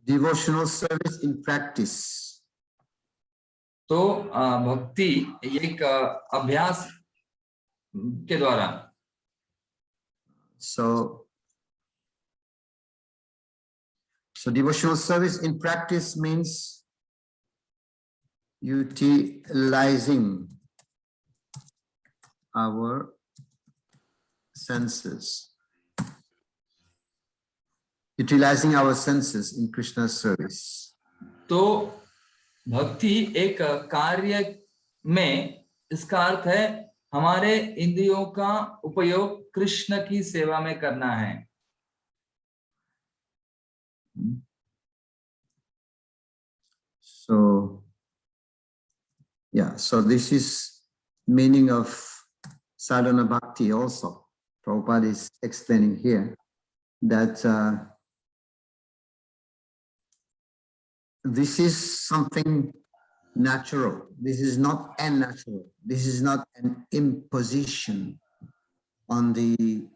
devotional service in practice. तो भक्ति एक अभ्यास के द्वारा. So devotional service in practice means utilizing our senses. Utilizing our senses in Krishna's service. तो भक्ति एक कार्य में, इसका अर्थ है हमारे इंद्रियों का उपयोग कृष्ण की सेवा में करना है. So yeah, so this is meaning of sadhana bhakti also. Prabhupada is explaining here that this is something natural. This is not unnatural. This is not an imposition on the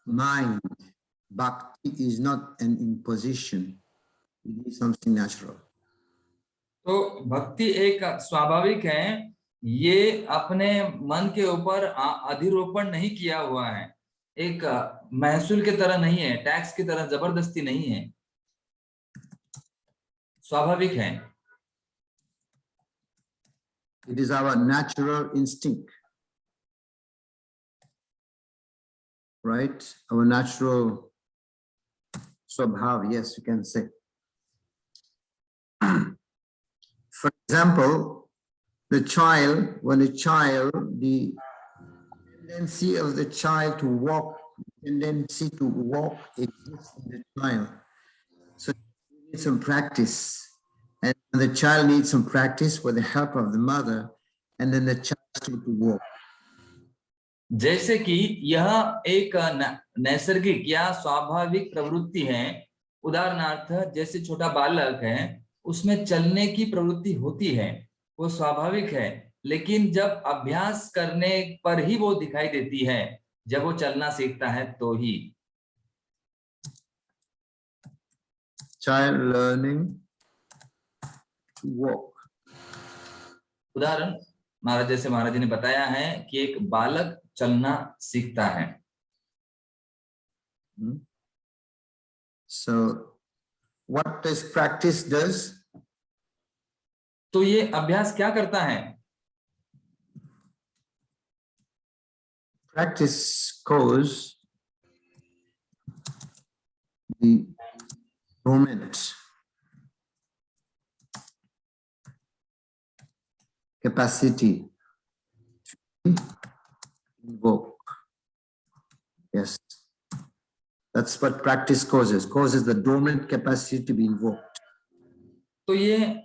mind. Bhakti is not an imposition. It is something natural. तो भक्ति एक स्वाभाविक है, ये अपने मन के ऊपर अधिरोपण नहीं किया हुआ है, एक महसूल की तरह नहीं है, टैक्स की तरह जबरदस्ती नहीं है, स्वाभाविक है. It is our natural instinct, right? Our natural swabhav, yes, you can say. For example, the tendency of the child to walk, exists in the child. So you need some practice. And the child needs some practice with the help of the mother, and then the child starts to walk. जैसे कि यह एक नैसर्गिक या स्वाभाविक प्रवृत्ति है. उदाहरणार्थ जैसे छोटा बालक है, उसमें चलने की प्रवृत्ति होती है, वो स्वाभाविक है, लेकिन जब अभ्यास करने पर ही वो दिखाई देती है, जब वो चलना सीखता है तो ही. Child learning to walk. उदाहरण महाराज जैसे महाराज जी ने बताया है कि एक बालक चलना सीखता है. So what this practice does? तो ये अभ्यास क्या करता है? Practice causes the dormant capacity to invoke. Yes, that's what practice causes the dormant capacity to be invoked. तो ये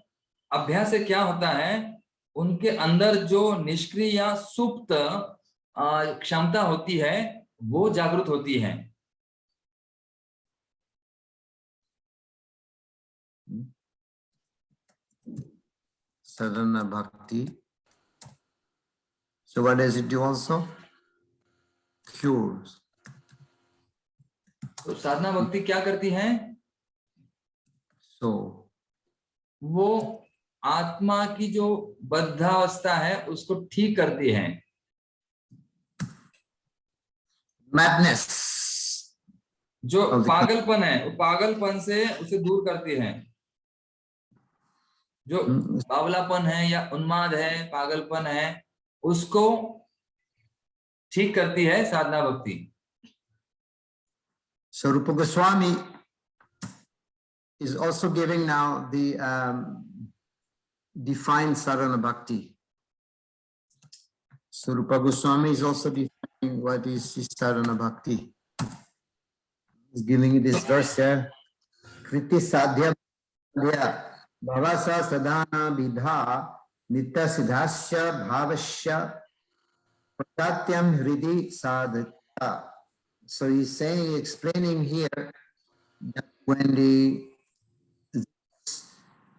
अभ्यास से क्या होता है, उनके अंदर जो निष्क्रिय या सुप्त क्षमता होती है वो जागृत होती है. Sadhana bhakti. So what does it do also? Cures. तो साधना भक्ति क्या करती है? So वो आत्मा की जो बद्धावस्था है उसको ठीक करती है. madness, जो पागलपन है, वो पागलपन से उसे दूर करती है. जो बावलापन है या उन्माद है, पागलपन है, उसको ठीक करती है साधना भक्ति. So Rupa Goswami is also giving now the defined sadhana bhakti. So Rupa Goswami is also defining what is sadhana bhakti. He's giving you this verse here. Kriti sadhya bhavasa sadhana vidha nitya siddhasya bhavasya patatyam hridi sadhya. So he's saying, explaining here that when the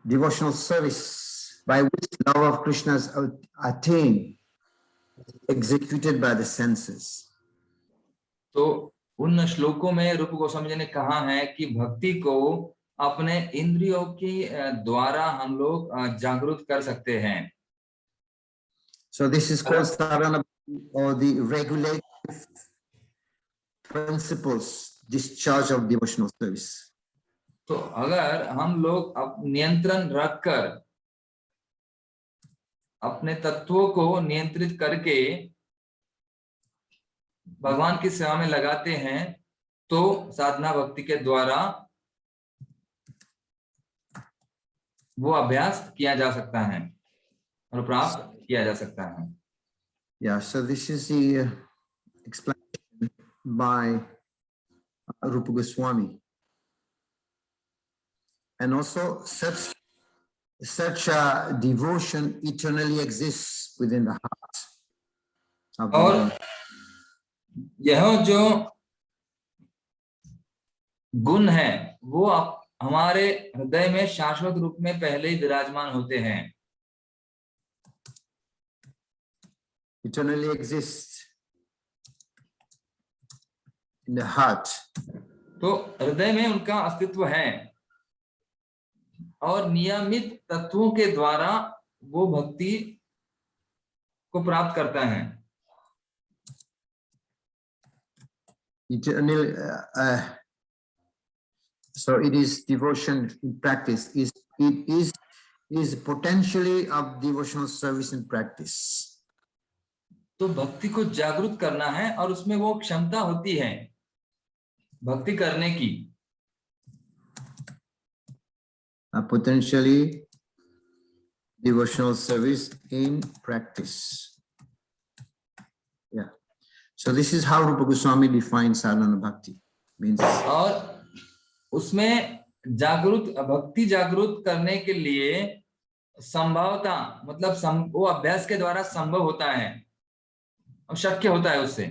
devotional service by which love of Krishna is attained, executed by the senses. तो उन श्लोकों में रूप गोस्वामी जी ने कहा है कि भक्ति को अपने इंद्रियों की द्वारा हम लोग जागरूक कर सकते हैं। So this is called sadhana or the regulative principles discharge of devotional service. तो अगर हम लोग नियंत्रण रखकर अपने तत्वों को नियंत्रित करके भगवान की सेवा में लगाते हैं तो साधना भक्ति के द्वारा वो अभ्यास किया जा सकता है और प्राप्त किया जा सकता है। Yeah, so this is the explanation by Rupa Goswami. And also such a devotion eternally exists within the heart of the और Lord. यह जो गुण है वो हमारे हृदय में शाश्वत रूप में पहले ही विराजमान होते हैं। Eternally exists in the heart. तो हृदय में उनका अस्तित्व है और नियमित तत्वों के द्वारा वो भक्ति को प्राप्त करता है। Eternal, so it is devotion in practice. It is potentially of devotional service in practice. तो भक्ति को जागरूक करना है और उसमें वो क्षमता होती है भक्ति करने की। Potentially devotional service in practice. Yeah. So this is how Rupa Goswami defines sadhana bhakti. Means. और उसमें भक्ति जागरूक करने के लिए संभवता मतलब वो अभ्यास के द्वारा संभव होता है और शक्य होता है उससे।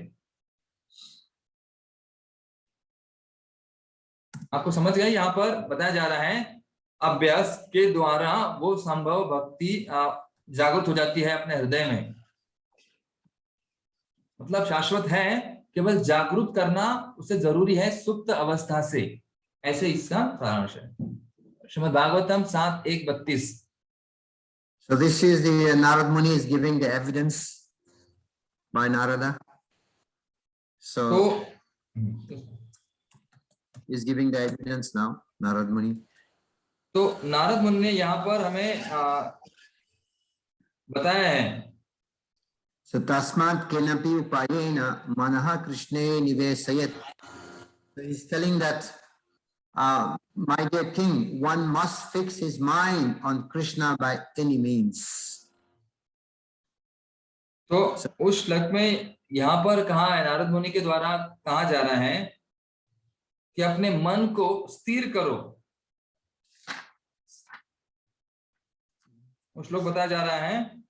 आपको समझ गया? यहाँ पर बताया जा रहा है अभ्यास के द्वारा वो संभव भक्ति जागृत हो जाती है अपने हृदय में, मतलब शाश्वत है, केवल जागरूक करना उसे जरूरी है सुप्त अवस्था से। ऐसे इसका सारांश है। Shrimad Bhagavatam 7:1-32। So this is the Narad Muni is giving the evidence by Narada. So is giving the evidence now, Narad Muni. तो नारद मुनि ने यहाँ पर हमें बताया है। So tasmat kenapi upayena manaha krishne nivesayat. So he's telling that, my dear king, one must fix his mind on Krishna by any means. तो उस श्लोक में यहाँ पर कहा है, नारद मुनि के द्वारा कहा जा रहा है कि अपने मन को स्थिर करो। उस श्लोक बताया जा रहा है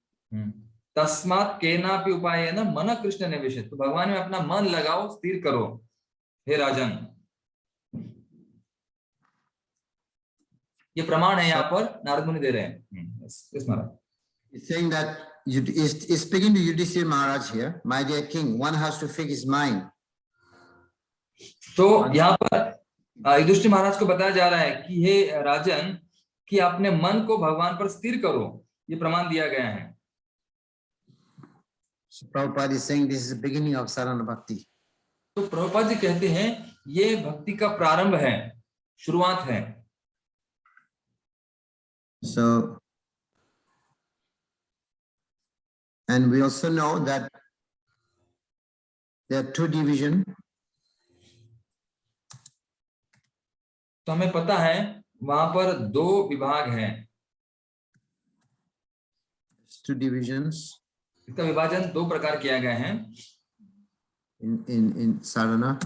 तस्मात् केनापि उपायेन मन कृष्ण निवेशित। तो भगवान में अपना मन लगाओ, स्थिर करो हे राजन। ये प्रमाण है यहाँ पर नारद मुनि दे रहे हैं। इस महाराज He's saying that is speaking to Yudhishthira Maharaj here, my dear king, one has to fix his mind. तो यहाँ पर युधिष्ठिर महाराज को बताया जा रहा है कि हे राजन कि अपने मन को भगवान पर स्थिर करो, ये प्रमाण दिया गया है। So Prabhupada is saying this is the beginning of sadhana bhakti. तो प्रभुपाद जी कहते हैं ये भक्ति का प्रारंभ है, शुरुआत है। So, and we also know that there are two divisions. तो हमें पता है वहां पर दो विभाग हैं। Two divisions. इसका विभाजन दो प्रकार किया गया है in sadhana.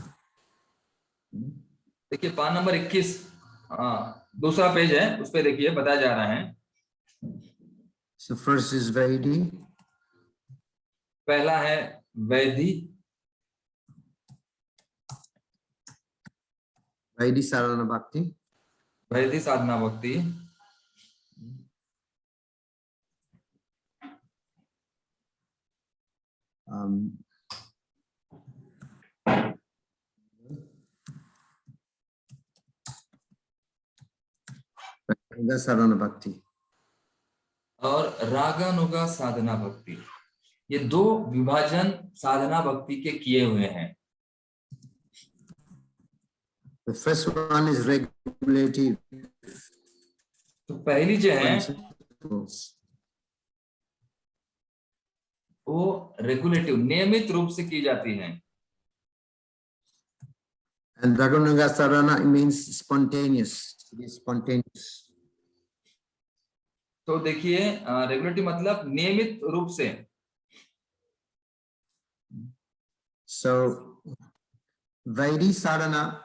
देखिए पान नंबर 21 दूसरा पेज है, उस पे देखिए बताया जा रहा है। So first is Vaidhi. पहला है vaidhi. Vaidhi sadhana bhakti. Vaidhi साधना भक्ति। Sadhana Bhakti. और रागानुगा साधना भक्ति, ये दो विभाजन साधना भक्ति के किए हुए हैं। The first one is regulative तो पहली जो है principles. वो रेगुलेटिव, नियमित रूप से की जाती है। And Raganuga Sadhana means spontaneous. It is spontaneous. तो देखिए रेगुलेटिव मतलब नियमित रूप से। So Vaidhi Sadhana,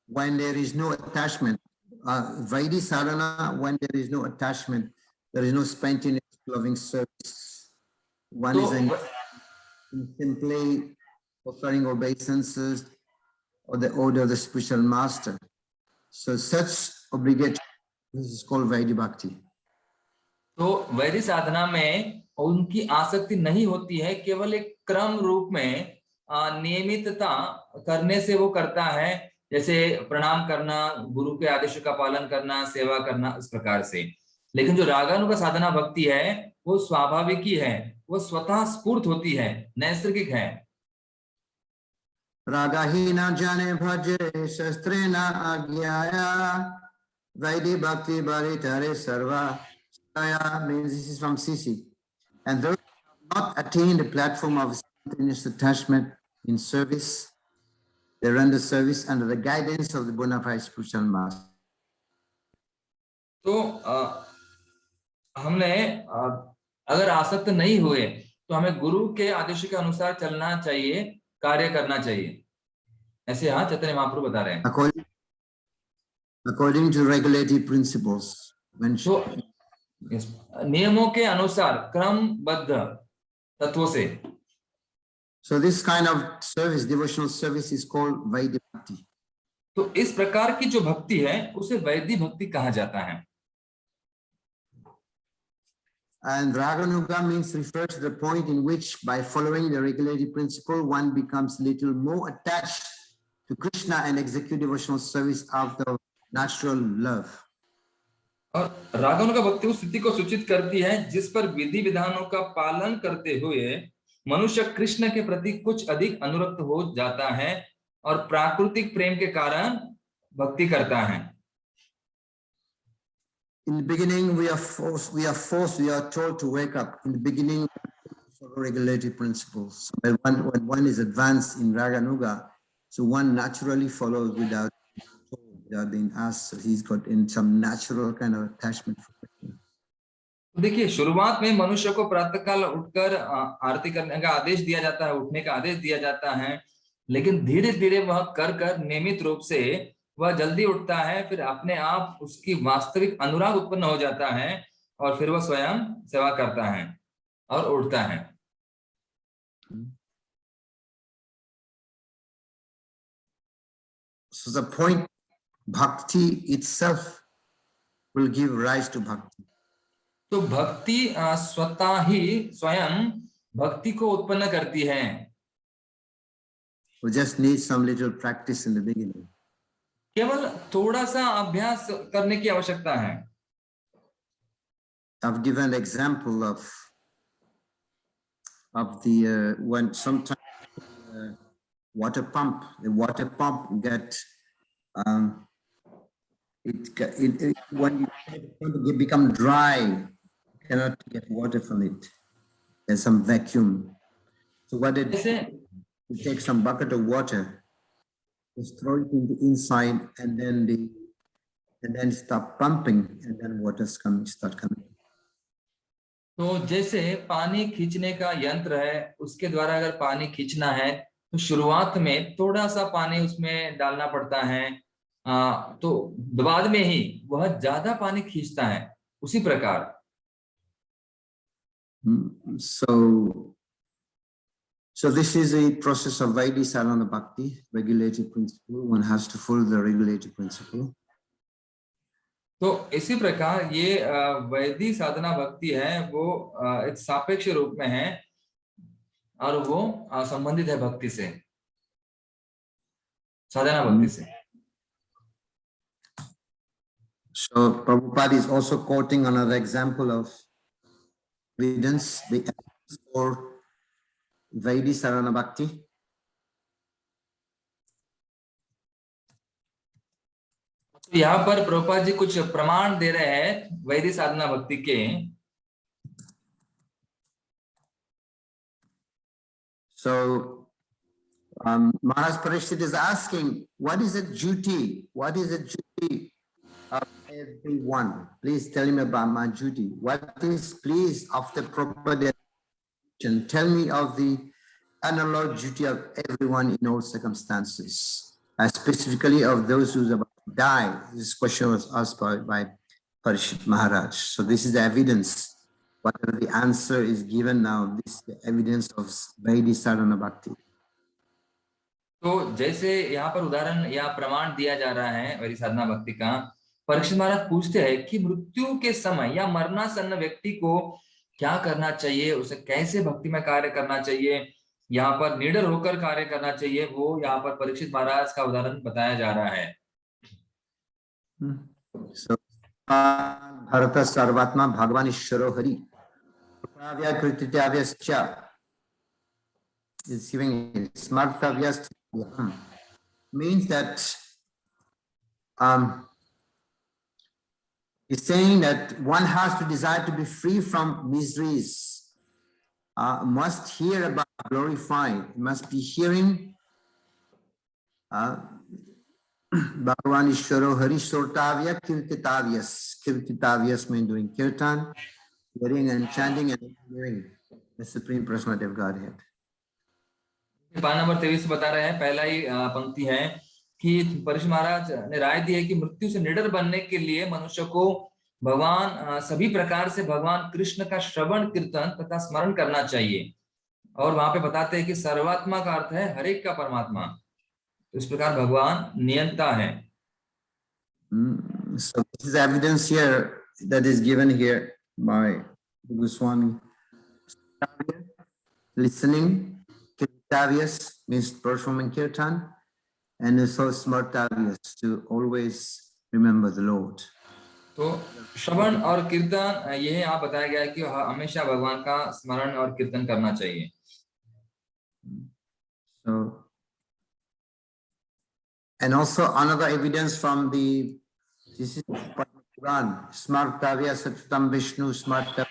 when there is no attachment, Vaidhi Sadhana, when there is no attachment, there is no spontaneous loving service. One तो is in simply offering obeisances or the order of the spiritual master. So such obligatory, this is called Vaidhi Bhakti. तो वैदिक साधना में उनकी आसक्ति नहीं होती है, केवल एक क्रम रूप में नियमितता करने से वो करता है, जैसे प्रणाम करना, गुरु के आदेश का पालन करना, सेवा करना, इस प्रकार से। लेकिन जो रागानुगा साधना भक्ति है वो स्वाभाविक ही है, वो स्वतः स्फूर्त होती है, नैसर्गिक है। रागाही न जाने भजे शस्त्रे न आज्ञाया Vaidhi Bhakti Bharitare Sarva means this is from Sisi. And those who have not attained the platform of spontaneous attachment in service, they render service under the guidance of the bona fide spiritual master. तो हमने अगर आसक्त नहीं हुए तो हमें गुरु के आदेश के अनुसार चलना चाहिए, कार्य करना चाहिए, ऐसे यहाँ चैतन्य महाप्रभु बता रहे हैं। According to regulative principles, तो नियमों के अनुसार, क्रमबद्ध तत्वों से। So this kind of service, devotional service, is called Vaidhi Bhakti. तो इस प्रकार की जो भक्ति है उसे वैदी भक्ति कहा जाता है। And Raganuga means refers to the point in which, by following the regulative principle, one becomes little more attached to Krishna and execute devotional service out of natural love. और रागानुगा भक्ति उस स्थिति को सूचित करती है जिस पर विधि विधानों का पालन करते हुए मनुष्य कृष्ण के प्रति कुछ अधिक अनुरक्त हो जाता है और प्राकृतिक प्रेम के कारण भक्ति करता है। In the beginning, we are told to wake up. In the beginning, follow regulative principles. When one is advanced in Raganuga, so one naturally follows without being asked. So he's got in some natural kind of attachment. देखिए, शुरुआत में मनुष्य को प्रातःकाल उठकर आरती करने का आदेश दिया जाता है, उठने का आदेश दिया जाता है, लेकिन धीरे धीरे वह कर नियमित रूप से वह जल्दी उठता है, फिर अपने आप उसकी वास्तविक अनुराग उत्पन्न हो जाता है और फिर वह स्वयं सेवा करता है और उठता है। So the point, bhakti itself will give rise to bhakti. तो भक्ति स्वतः ही स्वयं भक्ति को उत्पन्न करती है। We just need some little practice in the beginning. केवल थोड़ा सा अभ्यास करने की आवश्यकता है। I've given an example of the when sometimes water pump, the water pump get when it become dry, cannot get water from it. There's some vacuum. So what they do, you take some bucket of water, just throw it in the inside, and then stop pumping, and then waters start coming. तो जैसे पानी खींचने का यंत्र है, उसके द्वारा अगर पानी खींचना है तो शुरुआत में थोड़ा सा पानी उसमें डालना पड़ता है, तो बाद में ही वह ज्यादा पानी खींचता है। उसी प्रकार So this is a process of Vaidhi Sadhana Bhakti, regulative principle. One has to follow the regulative principle. तो इसी प्रकार ये वैदिक साधना भक्ति है, वो एक सापेक्ष रूप में है और वो संबंधित है भक्ति से, साधना भक्ति से। So Prabhupada is also quoting another example of evidence, the evidence for Vaidhi Sarana Bhakti. तो यहाँ पर प्रभुपाद जी कुछ प्रमाण दे रहे हैं वैदिक साधना भक्ति के. So Maharaj Parikshit is asking, what is the duty? What is the duty of everyone? Please tell me about my duty. What is, please, of the proper definition, tell me of the analog duty of everyone in all circumstances, specifically of those who are about to die. This question was asked by Parikshit Maharaj. So this is the evidence. Whatever the answer is given now, this is the evidence of Vaidhi Sadhana Bhakti. तो जैसे यहाँ पर उदाहरण या प्रमाण दिया जा रहा है वैदिक साधना भक्ति का, परीक्षित महाराज पूछते हैं कि मृत्यु के समय या मरणासन्न व्यक्ति को क्या करना चाहिए, उसे कैसे भक्ति में कार्य करना चाहिए, यहाँ पर निडर होकर कार्य करना चाहिए, वो यहाँ पर परीक्षित महाराज का उदाहरण बताया जा रहा है. So, Bharata Sarvatma Bhagavan Ishvaro Hari Krityavyascha is giving Smartavyas means that is saying that one has to desire to be free from miseries, must hear about glorifying, must be hearing Bhagavan Ishvaro Hari Sortavya Kirtitavyas. Kirtitavyas means doing kirtan, hearing and chanting and hearing the Supreme Personality of Godhead. पाना number 23 बता रहे हैं, पहला ही पंक्ति है कि परीक्षित महाराज ने राय दी है कि मृत्यु से निडर बनने के लिए मनुष्य को भगवान सभी प्रकार से भगवान कृष्ण का श्रवण कीर्तन तथा स्मरण करना चाहिए. और वहां पे बताते हैं कि सर्वात्मा का अर्थ है हर एक का परमात्मा. इस प्रकार भगवान नियंता है. So this is evidence here that is given here by Goswami. Listening, Kirtavyas means performing kirtan, and also Smartavyas to always remember the Lord. तो श्रवण और कीर्तन यह यहाँ बताया गया है कि हमेशा भगवान का स्मरण और कीर्तन करना चाहिए. So, and also another evidence from the, this is Padma Puran, Smartavya Sattam Vishnu Smartavya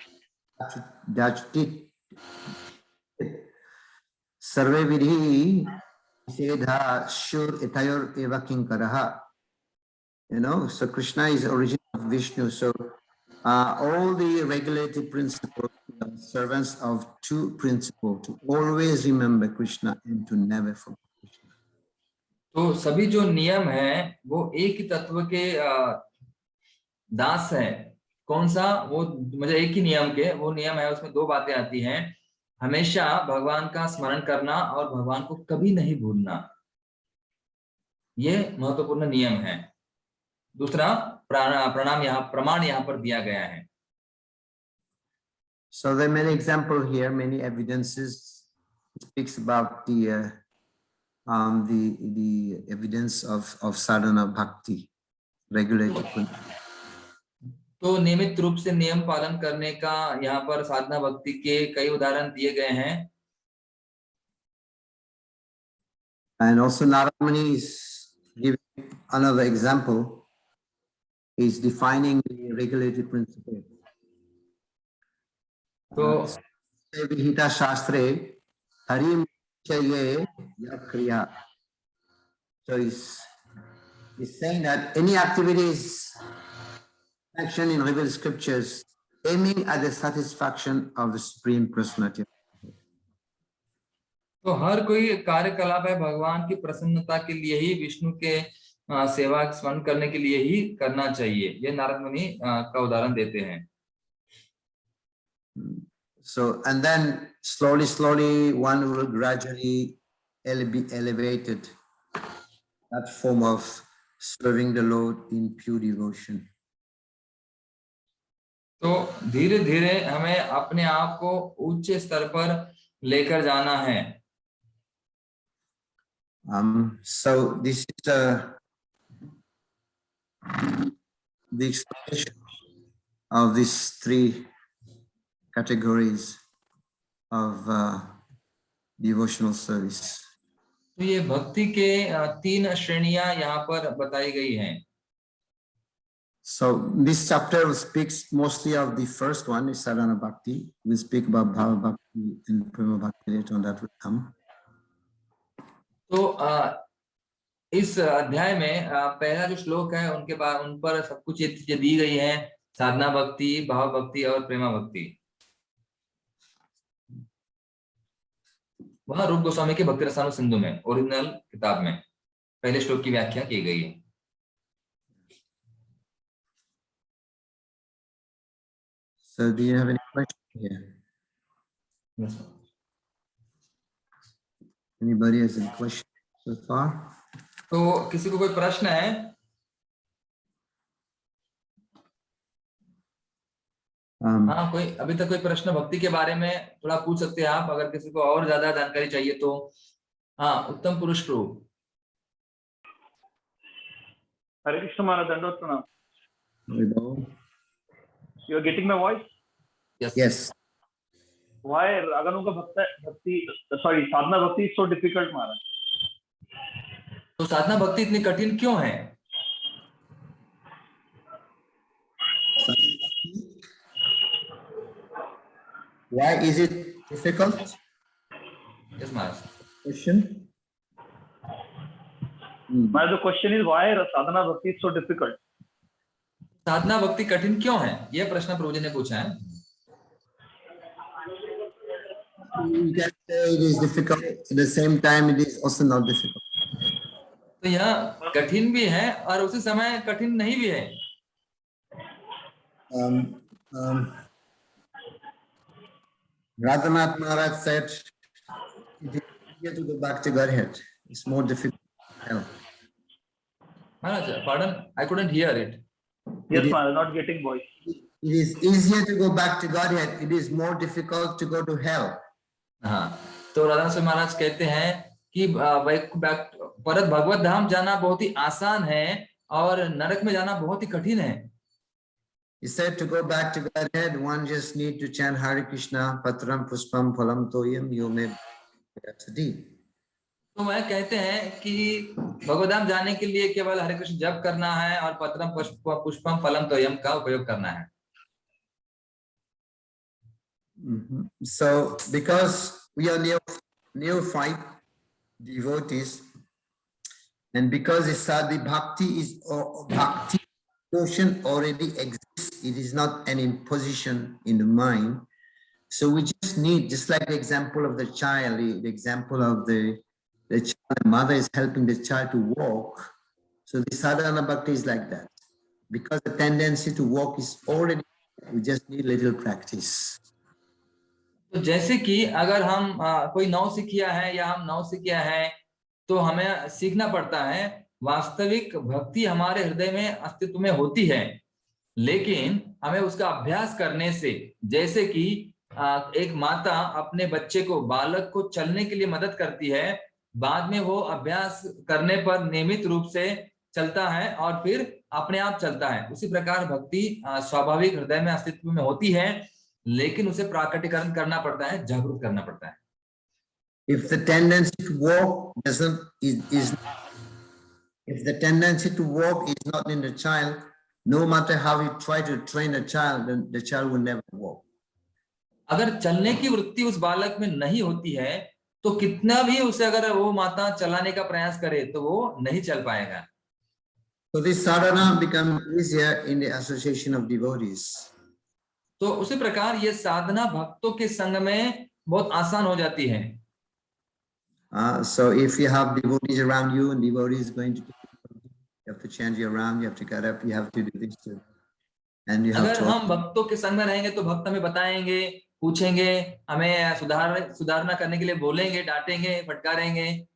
Sarve Vidhi Sedha Shur Itayor Eva Kinkaraha. You know, so Krishna is origin of Vishnu. So all the regulated principles, servants of two principles, to always remember Krishna and to never forget Krishna. तो सभी जो नियम है वो एक ही तत्व के दास है. कौन सा? वो मतलब एक ही नियम के, वो नियम है उसमें दो बातें आती हैं, हमेशा भगवान का स्मरण करना और भगवान को कभी नहीं भूलना. ये महत्वपूर्ण नियम है. दूसरा प्रणाम प्रमाण यहाँ पर दिया गया है. So there are many examples here, many evidences. It speaks about the evidence of sadhana bhakti, regulated. तो नियमित रूप से नियम पालन करने का यहाँ पर साधना भक्ति के कई उदाहरण दिए गए हैं. And also Narad Muni is giving another example. Is defining the regulated principle. तो Vihita Shastre Harim Chaye Yakriya. So he's saying that any activities action in revealed scriptures aiming at the satisfaction of the Supreme Personality. तो हर कोई कार्यकलाप है भगवान की प्रसन्नता के लिए ही, विष्णु के सेवा स्मरण करने के लिए ही करना चाहिए. ये नारद मुनि का उदाहरण देते हैं. So and then slowly one will gradually be elevated, that form of serving the Lord in pure devotion. तो धीरे धीरे हमें अपने आप को उच्च स्तर पर लेकर जाना है. So this is the explanation of these three categories of devotional service. तो ये भक्ति के 3 श्रेणियां यहाँ पर बताई गई हैं. So this chapter speaks mostly of the first one, is sadhana bhakti. We speak about bhava bhakti and prema bhakti later on, that will come. तो इस अध्याय में पहला जो श्लोक है उनके बाद उन पर सब कुछ ये चीजें दी गई हैं, साधना भक्ति, भाव भक्ति और प्रेमा भक्ति. वहां रूप गोस्वामी के भक्ति रसानु सिंधु में, ओरिजिनल किताब में पहले श्लोक की व्याख्या की गई है. So do you have any questions here? Yes. Anybody has any questions so far? तो किसी को कोई प्रश्न है? हाँ, कोई अभी तक कोई प्रश्न भक्ति के बारे में थोड़ा पूछ सकते हैं आप, अगर किसी को और ज्यादा जानकारी चाहिए तो. हाँ, उत्तम पुरुष प्रभु. हरे कृष्ण महाराज, दंडवत प्रणाम. You are getting my voice? Yes. Yes. Why Raganuga sadhana bhakti is so difficult, Maharaj? तो साधना भक्ति इतनी कठिन क्यों है? Why is it difficult? Yes, Maharaj. Question. Maharaj, the question is why sadhana bhakti is so difficult? साधना भक्ति कठिन क्यों है? यह प्रश्न प्रभु जी ने पूछा है. You can say it is difficult, at the same time it is also not difficult. तो यह कठिन भी है और उसी समय कठिन नहीं भी है. Radhanath Maharaj said it is easier to go back to Godhead. It's more difficult to help. Maharaj, pardon, I couldn't hear it. Yes, Maharaj, not getting voice. It is easier to go back to Godhead. It is more difficult to go to hell. हाँ, तो राधा स्वामी महाराज कहते हैं कि परत भगवत धाम जाना बहुत ही आसान है और नरक में जाना बहुत ही कठिन है. He said to go back to Godhead, one just need to chant Hare Krishna, Patram Puspam Phalam Toyam, you may that's deep. तो वह कहते हैं कि भगवत धाम जाने के लिए केवल हरे कृष्ण जप करना है और पत्रम पुष्पम फलम तोयम का उपयोग करना है. So because we are neophyte devotees, and because the sadhi bhakti is bhakti notion already exists, it is not an imposition in the mind. So we just need, just like the example of the child, the example of the child, the mother is helping the child to walk. So the sadhana bhakti is like that. Because the tendency to walk is already, we just need little practice. तो जैसे कि अगर हम कोई नौसिखिया है या हम नौसिखिया है तो हमें सीखना पड़ता है. वास्तविक भक्ति हमारे हृदय में अस्तित्व में होती है, लेकिन हमें उसका अभ्यास करने से, जैसे कि एक माता अपने बच्चे को, बालक को चलने के लिए मदद करती है, बाद में वो अभ्यास करने पर नियमित रूप से चलता है और फिर अपने आप चलता है. उसी प्रकार भक्ति स्वाभाविक हृदय में अस्तित्व में होती है, लेकिन उसे प्राकटीकरण करना पड़ता है, जागरूक करना पड़ता है. If the tendency to walk if the tendency to walk is not in the child, no matter how you try to train a child, then the child will never walk. अगर चलने की वृत्ति उस बालक में नहीं होती है तो कितना भी उसे अगर वो माता चलाने का प्रयास करे तो वो नहीं चल पाएगा. So this sadhana becomes easier in the association of devotees. तो उसी प्रकार ये साधना भक्तों के संग में बहुत आसान हो जाती है. So if you have devotees around you and devotees going to, you have to change you around, you have to get up, you have to do this too. And you have अगर to, हम भक्तों के संग में रहेंगे तो भक्त हमें बताएंगे, पूछेंगे, हमें सुधारना करने के लिए बोलेंगे, डांटेंगे, फटकारेंगे.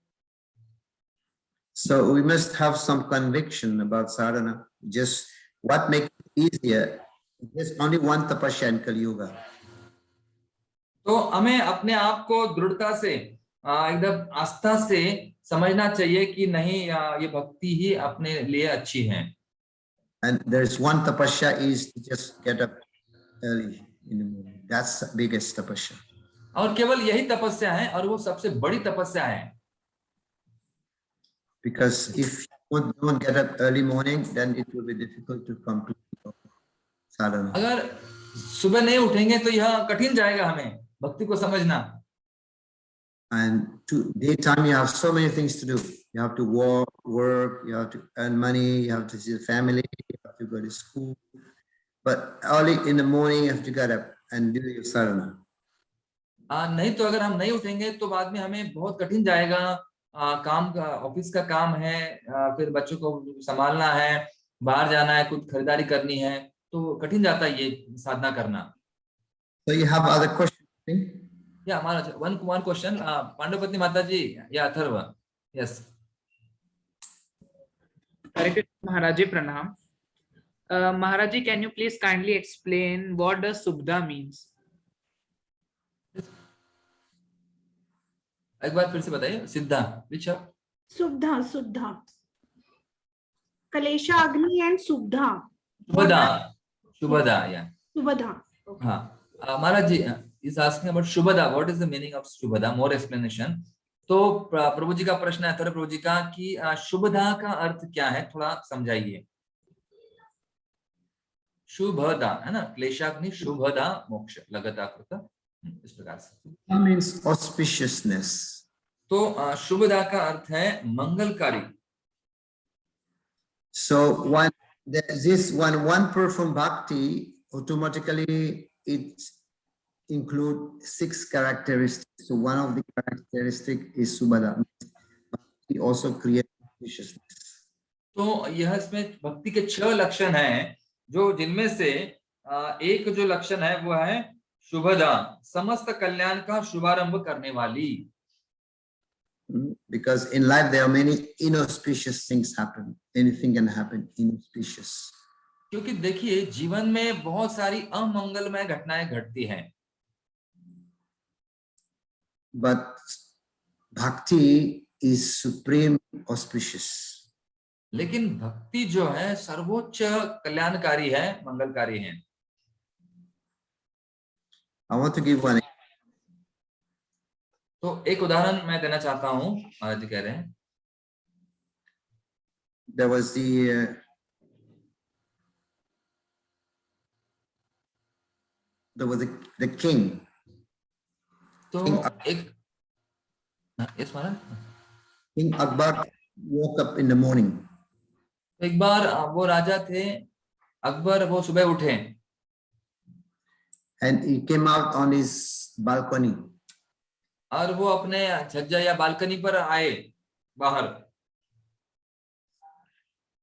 So we must have some conviction about sadhana. Just what makes it easier. There's only one tapasya in Kali Yuga. तो हमें अपने आप को दृढ़ता से, एकदम आस्था से समझना चाहिए कि नहीं, ये भक्ति ही अपने लिए अच्छी है. And there's one tapasya is to just get up early in the morning. That's the biggest tapasya. और केवल यही तपस्या है और वो सबसे बड़ी तपस्या है. Because if you don't get up early morning, then it will be difficult to complete sadhana. अगर सुबह नहीं उठेंगे तो यह कठिन जाएगा हमें भक्ति को समझना. And to daytime, you have so many things to do. You have to work, you have to earn money, you have to see the family, you have to go to school. But early in the morning, you have to get up and do your sadhana. नहीं तो अगर हम नहीं उठेंगे तो बाद में हमें बहुत कठिन जाएगा. काम का, ऑफिस का काम है, फिर बच्चों को संभालना है, बाहर जाना है, कुछ खरीदारी करनी है, तो कठिन जाता है ये साधना करना. So you have other questions? Yeah, Maharaj, one question. Pandavapatni Mataji, yeah, Atharva. Yes. Hare Krishna Maharaj ji, pranam. Maharaj ji, can you please kindly explain what does Subdha means? एक बार फिर से बताइए. सिद्धा, which are? Subdha. Kalesha Agni and Subdha. Shubhada, yeah. Subhadha. Okay. Maharaj ji is asking about Shubhada. What is the meaning of Shubhada? More explanation. तो प्रभु जी का प्रश्न है, प्रभु जी का कि शुभदा का अर्थ क्या है, थोड़ा समझाइए. शुभदा है ना, क्लेशाग्नि शुभदा मोक्ष लगता कृत, इस प्रकार से. That means auspiciousness. तो शुभदा का अर्थ है मंगलकारी. So when one perform bhakti, automatically it include 6 characteristics. So one of the characteristics is subhada. He also creates auspiciousness. तो यह इसमें भक्ति के 6 लक्षण हैं, जो जिनमें से एक जो लक्षण है वो है शुभदा, समस्त कल्याण का शुभारंभ करने वाली. Because in life there are many inauspicious things happen. Anything can happen inauspicious. क्योंकि देखिए जीवन में बहुत सारी अमंगलमय घटनाएं घटती हैं. But bhakti is supreme auspicious. लेकिन भक्ति जो है सर्वोच्च कल्याणकारी है, मंगलकारी है. I want to give one. तो एक उदाहरण मैं देना चाहता हूं. महाराज जी कह रहे हैं There was the king. तो एक yes Maharaj. King Akbar woke up in the morning. एक बार वो राजा थे अकबर, वो सुबह उठे And he came out on his balcony. और वो अपने छज्जा या बालकनी पर आए बाहर.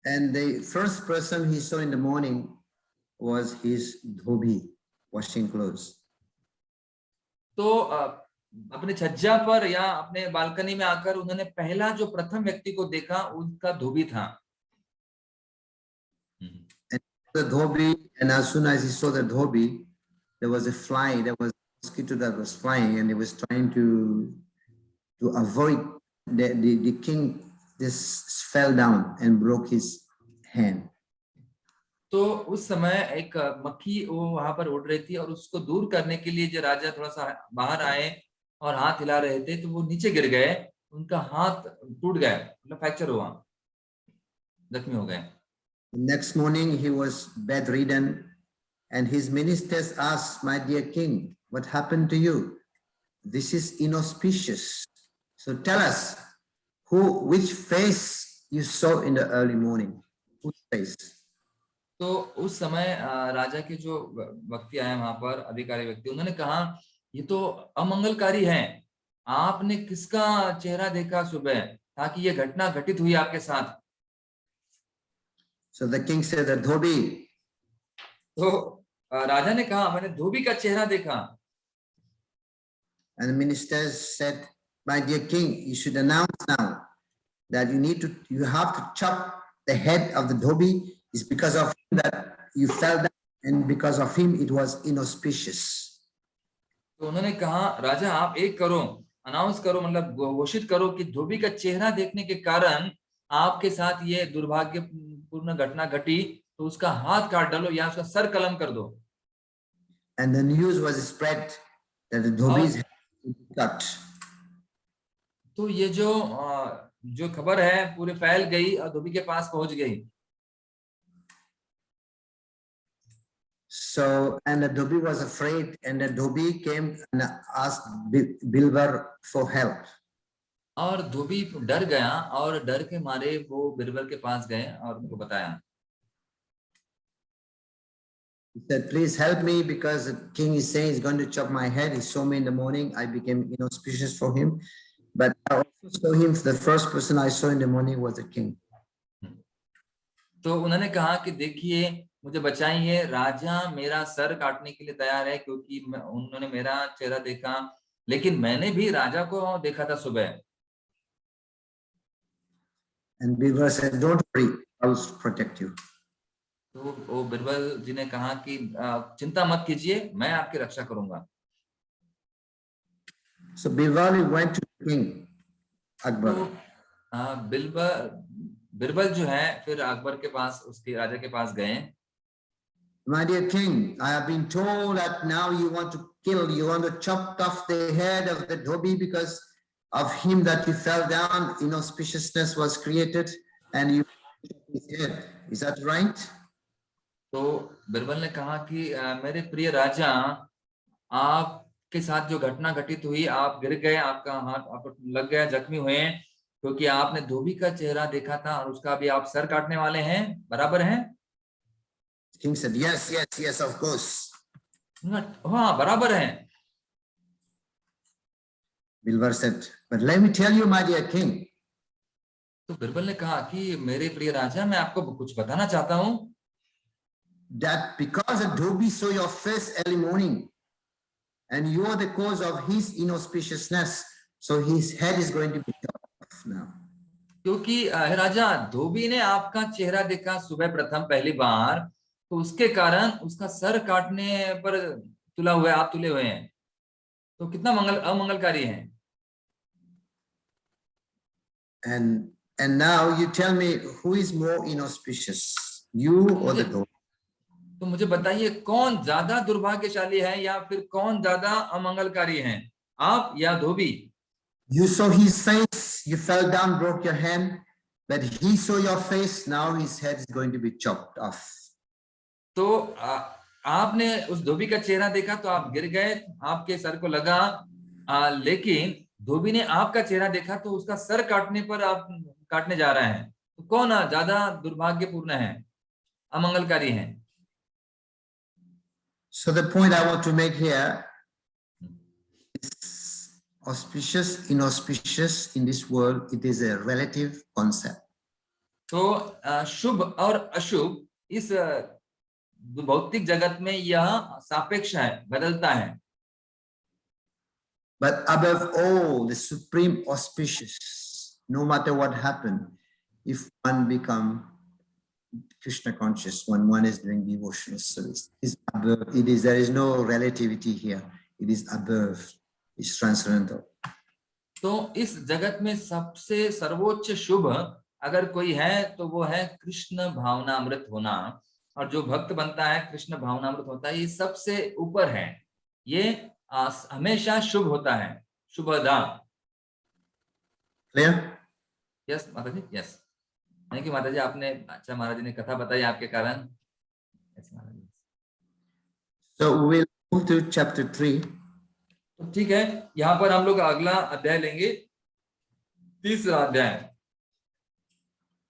And the first person he saw in the morning was his dhobi, washing clothes. तो अपने छज्जा पर या अपने बालकनी में आकर उन्होंने पहला जो प्रथम व्यक्ति को देखा उनका धोबी था. And the dhobi, and as soon as he saw the dhobi, there was a fly, there was a mosquito that was flying, and he was trying to avoid the king. Just fell down and broke his hand. तो उस समय एक मक्खी वो वहां पर उड़ रही थी और उसको दूर करने के लिए जो राजा थोड़ा सा बाहर आए और हाथ हिला रहे थे, तो वो नीचे गिर गए, उनका हाथ टूट गया, मतलब फ्रैक्चर हुआ, जख्मी हो गए. Next morning he was bedridden, and his ministers asked, "My dear king, what happened to you? This is inauspicious. So tell us, which face you saw in the early morning? Whose face?" तो उस समय राजा के जो व्यक्ति आए वहां पर, अधिकारी व्यक्ति, उन्होंने कहा ये तो अमंगलकारी है, आपने किसका चेहरा देखा सुबह ताकि ये घटना घटित हुई आपके साथ? So the king said, "The dhobi." तो राजा ने कहा मैंने धोबी का चेहरा देखा. And the ministers said, "My dear king, you should announce now that you have to chop the head of the dhobi. It's because of him that you fell down, and because of him it was inauspicious." तो उन्होंने कहा राजा आप एक करो, announce करो, मतलब घोषित करो कि धोबी का चेहरा देखने के कारण आपके साथ ये दुर्भाग्यपूर्ण घटना घटी तो उसका हाथ काट डालो या उसका सर कलम कर दो। And the news was spread that the Dhobi's head would be cut. तो ये जो खबर है पूरे फैल गई और धोबी के पास पहुंच गई। So, and the Dhobi was afraid, and the Dhobi came and asked Bilbar for help. और धोबी डर गया और डर के मारे वो बिरबल के पास गए और उनको बताया। He said, please help me because the king is saying he's going to chop my head. He saw me in the morning. I became inauspicious for him. But I also saw him, the first person I saw in the morning was the king. तो उन्होंने कहा कि देखिए मुझे बचाइए, राजा मेरा sir काटने के लिए तैयार है क्योंकि उन्होंने मेरा चेहरा देखा, लेकिन मैंने भी राजा को देखा था सुबह। And Bilbar said, don't worry, I'll protect you. तो वो बिरबल जी ने कहा कि चिंता मत कीजिए, मैं आपकी रक्षा करूंगा। So Bilbar went to the king, Akbar. तो बिरबल जो है फिर अकबर के पास, उसके राजा के पास गए। My dear king, I have been told that now you want to chop off the head of the Dhobi because of him that you fell down, inauspiciousness was created and you his head. Is that right? तो बिरबल ने कहा कि मेरे प्रिय राजा, आपके साथ जो घटना घटित हुई, आप गिर गए, आपका हाथ आप लग गया, जख्मी हुए क्योंकि आपने धोबी का चेहरा देखा था और उसका भी आप सर काटने वाले हैं, बराबर है? King said, yes, yes, yes, of course. हाँ, बराबर है। Bilbar said, but let me tell you, my dear king. तो बिरबल ने कहा कि मेरे प्रिय राजा, मैं आपको कुछ बताना चाहता हूँ। That because a Dhobi saw your face early morning and you are the cause of his inauspiciousness, so his head is going to be chopped off now. क्योंकि राजा, धोबी ने आपका चेहरा देखा सुबह प्रथम पहली बार, तो उसके कारण उसका सर काटने पर आप तुले हुए हैं। तो कितना अमंगलकारी है। And now you tell me who is more inauspicious, you or the Dhobi? तो मुझे बताइए कौन ज्यादा दुर्भाग्यशाली है या फिर कौन ज्यादा अमंगलकारी है, आप या धोबी? You saw his face, you fell down, broke your hand, but he saw your face, now his head is going to be chopped off. तो आपने उस धोबी का चेहरा देखा तो आप गिर गए, आपके सर को लगा, लेकिन धोबी ने आपका चेहरा देखा तो उसका सर काटने पर आप काटने जा रहे हैं। तो कौन ज्यादा दुर्भाग्यपूर्ण है, अमंगलकारी है? So the point I want to make here is auspicious, inauspicious in this world, it is a relative concept. तो शुभ और अशुभ इस भौतिक जगत में यह सापेक्ष है, बदलता है। But above all, the supreme auspicious, no matter what happened, if one become Krishna conscious, when one is doing devotional service, is above. There is no relativity here. It is above. It's transcendental. तो इस जगत में सबसे सर्वोच्च शुभ अगर कोई है तो वो है कृष्ण भावनामृत होना, और जो भक्त बनता है कृष्ण भावनामृत होता है, ये सबसे ऊपर है, ये हमेशा शुभ होता है, शुभदा। Clear? यस माता जी, यस। थैंक यू माता जी, आपने अच्छा महाराज जी ने कथा बताई आपके कारण। So we will move to chapter 3. तो ठीक है, यहाँ पर हम लोग अगला अध्याय लेंगे, तीसरा अध्याय,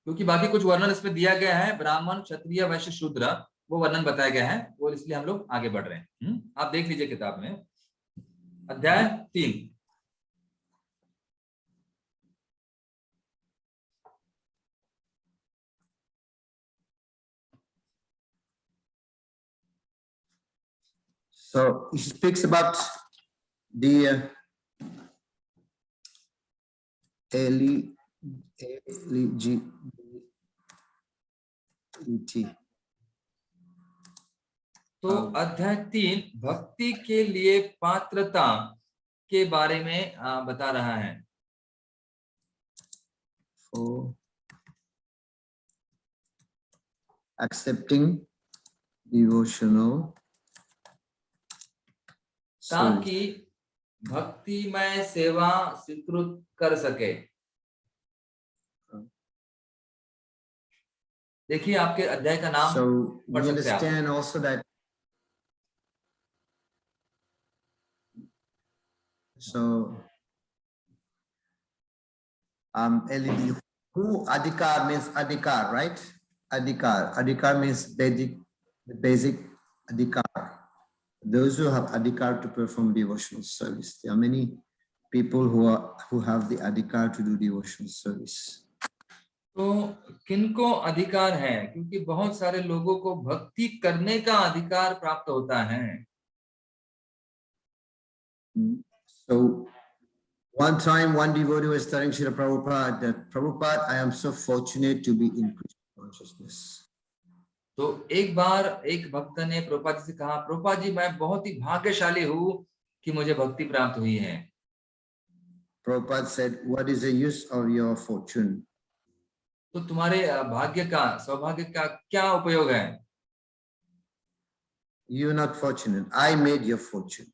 क्योंकि बाकी कुछ वर्णन इसमें दिया गया है, ब्राह्मण क्षत्रिय वैश्य शूद्र, वो वर्णन बताया गया है, और इसलिए हम लोग आगे बढ़ रहे हैं। आप देख लीजिए किताब में, अध्याय 3। So he speaks about the eligibility. तो अध्याय 3 भक्ति के लिए पात्रता के बारे में बता रहा है। accepting devotional service. ताकि भक्तिमय सेवा स्वीकृत कर सके। देखिए आपके अध्याय का नाम So पढ़ we सकते हैं आप। understand also that. So LED, who adhikar means adhikar, right? Adhikar means basic adhikar. Those who have adhikar to perform devotional service. There are many people who have the adhikar to do devotional service. तो किनको अधिकार है? क्योंकि बहुत सारे लोगों को भक्ति करने का अधिकार प्राप्त होता है। So one time, one devotee was telling Srila Prabhupada that, Prabhupada, I am so fortunate to be in Krishna consciousness. तो एक बार एक भक्त ने प्रभुपाद जी से कहा, प्रभुपाद जी मैं बहुत ही भाग्यशाली हूँ कि मुझे भक्ति प्राप्त हुई है। Prabhupada said, what is the use of your fortune? तो तुम्हारे भाग्य का, सौभाग्य का क्या उपयोग है? You're not fortunate. I made your fortune.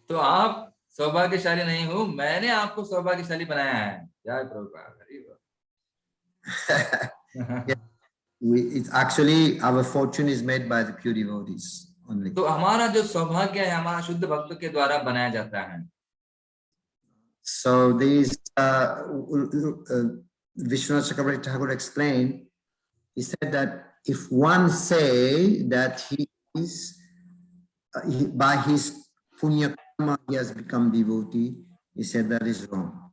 तो आप सौभाग्यशाली नहीं हो, मैंने आपको सौभाग्यशाली बनाया है। जय Prabhupada. It's actually, our fortune is made by the pure devotees only. तो हमारा जो सौभाग्य है हमारा शुद्ध भक्तों के द्वारा बनाया जाता है। So these Vishwanath Chakravarti Thakur explained, he said that if one say that he is, by his punya karma he has become devotee, he said that is wrong.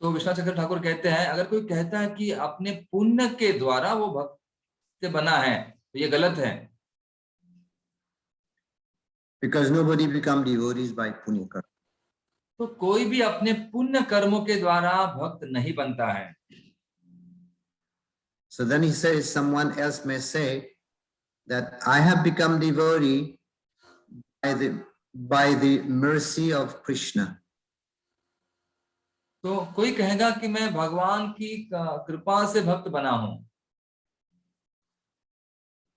तो विश्वनाथ चक्रवर्ती ठाकुर कहते हैं, अगर कोई कहता है कि अपने पुण्य के द्वारा वो भक्त बना है, तो ये गलत है। Because nobody become devotees by punya karma. तो कोई भी अपने पुण्य कर्मों के द्वारा भक्त नहीं बनता है। So then he says, someone else may say that I have become devotee by the mercy of Krishna. तो कोई कहेगा कि मैं भगवान की कृपा से भक्त बना हूं।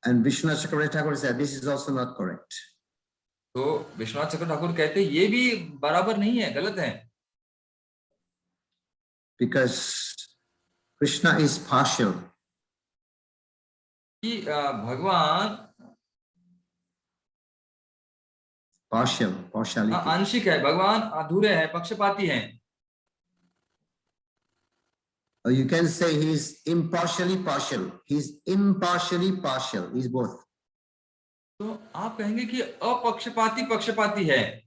And Vishwanath Chakravarti Thakur said, this is also not correct. तो विश्वनाथ चक्रवर्ती ठाकुर कहते ये भी बराबर नहीं है, गलत है। Because Krishna is partial. कि भगवान partiality. आंशिक है, भगवान अधूरे है, पक्षपाती है। Or you can say he's impartially partial. He's impartially partial. He's both. तो आप कहेंगे कि अपक्षपाती पक्षपाती है।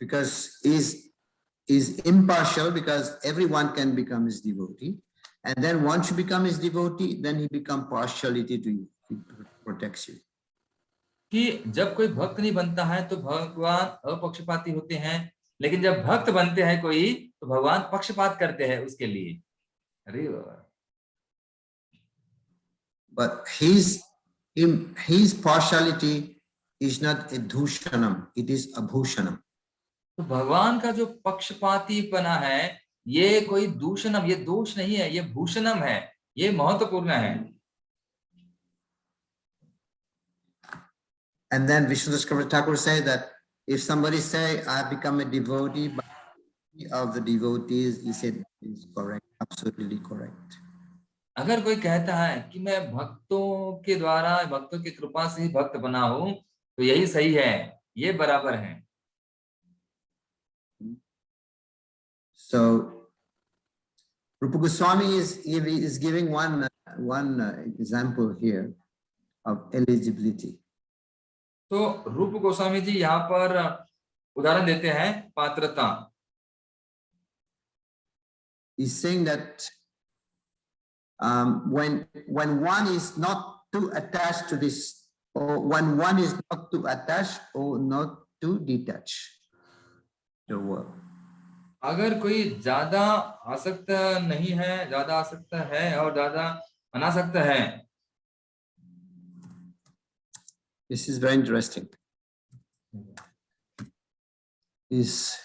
Because is impartial because everyone can become his devotee. And then once you become his devotee, then he become partiality to you. He protects you. कि जब कोई भक्त नहीं बनता है तो भगवान अपक्षपाती होते हैं, लेकिन जब भक्त बनते हैं कोई तो भगवान पक्षपात करते हैं उसके लिए। अरे But his partiality is not a dushanam, it is a bhushanam. तो भगवान का जो पक्षपातीपना है ये कोई दूषणम, ये दोष नहीं है, ये भूषणम है, ये महत्वपूर्ण है। And then Vishwanath Chakravarti Thakur say that if somebody say I have become a devotee by of the devotees, he said is correct, absolutely correct. अगर कोई कहता है कि मैं भक्तों के द्वारा, भक्तों की कृपा से ही भक्त बना हूं, तो यही सही है, ये बराबर है। So Rupa Goswami is giving one example here of eligibility. तो रूप गोस्वामी जी यहाँ पर उदाहरण देते हैं पात्रता। He's saying that when one is not too attached to this, or when one is not too attached or not too detached the world. अगर कोई ज्यादा आसक्त नहीं है, ज्यादा आसक्त है और ज्यादा अनासक्त है। This is very interesting. He's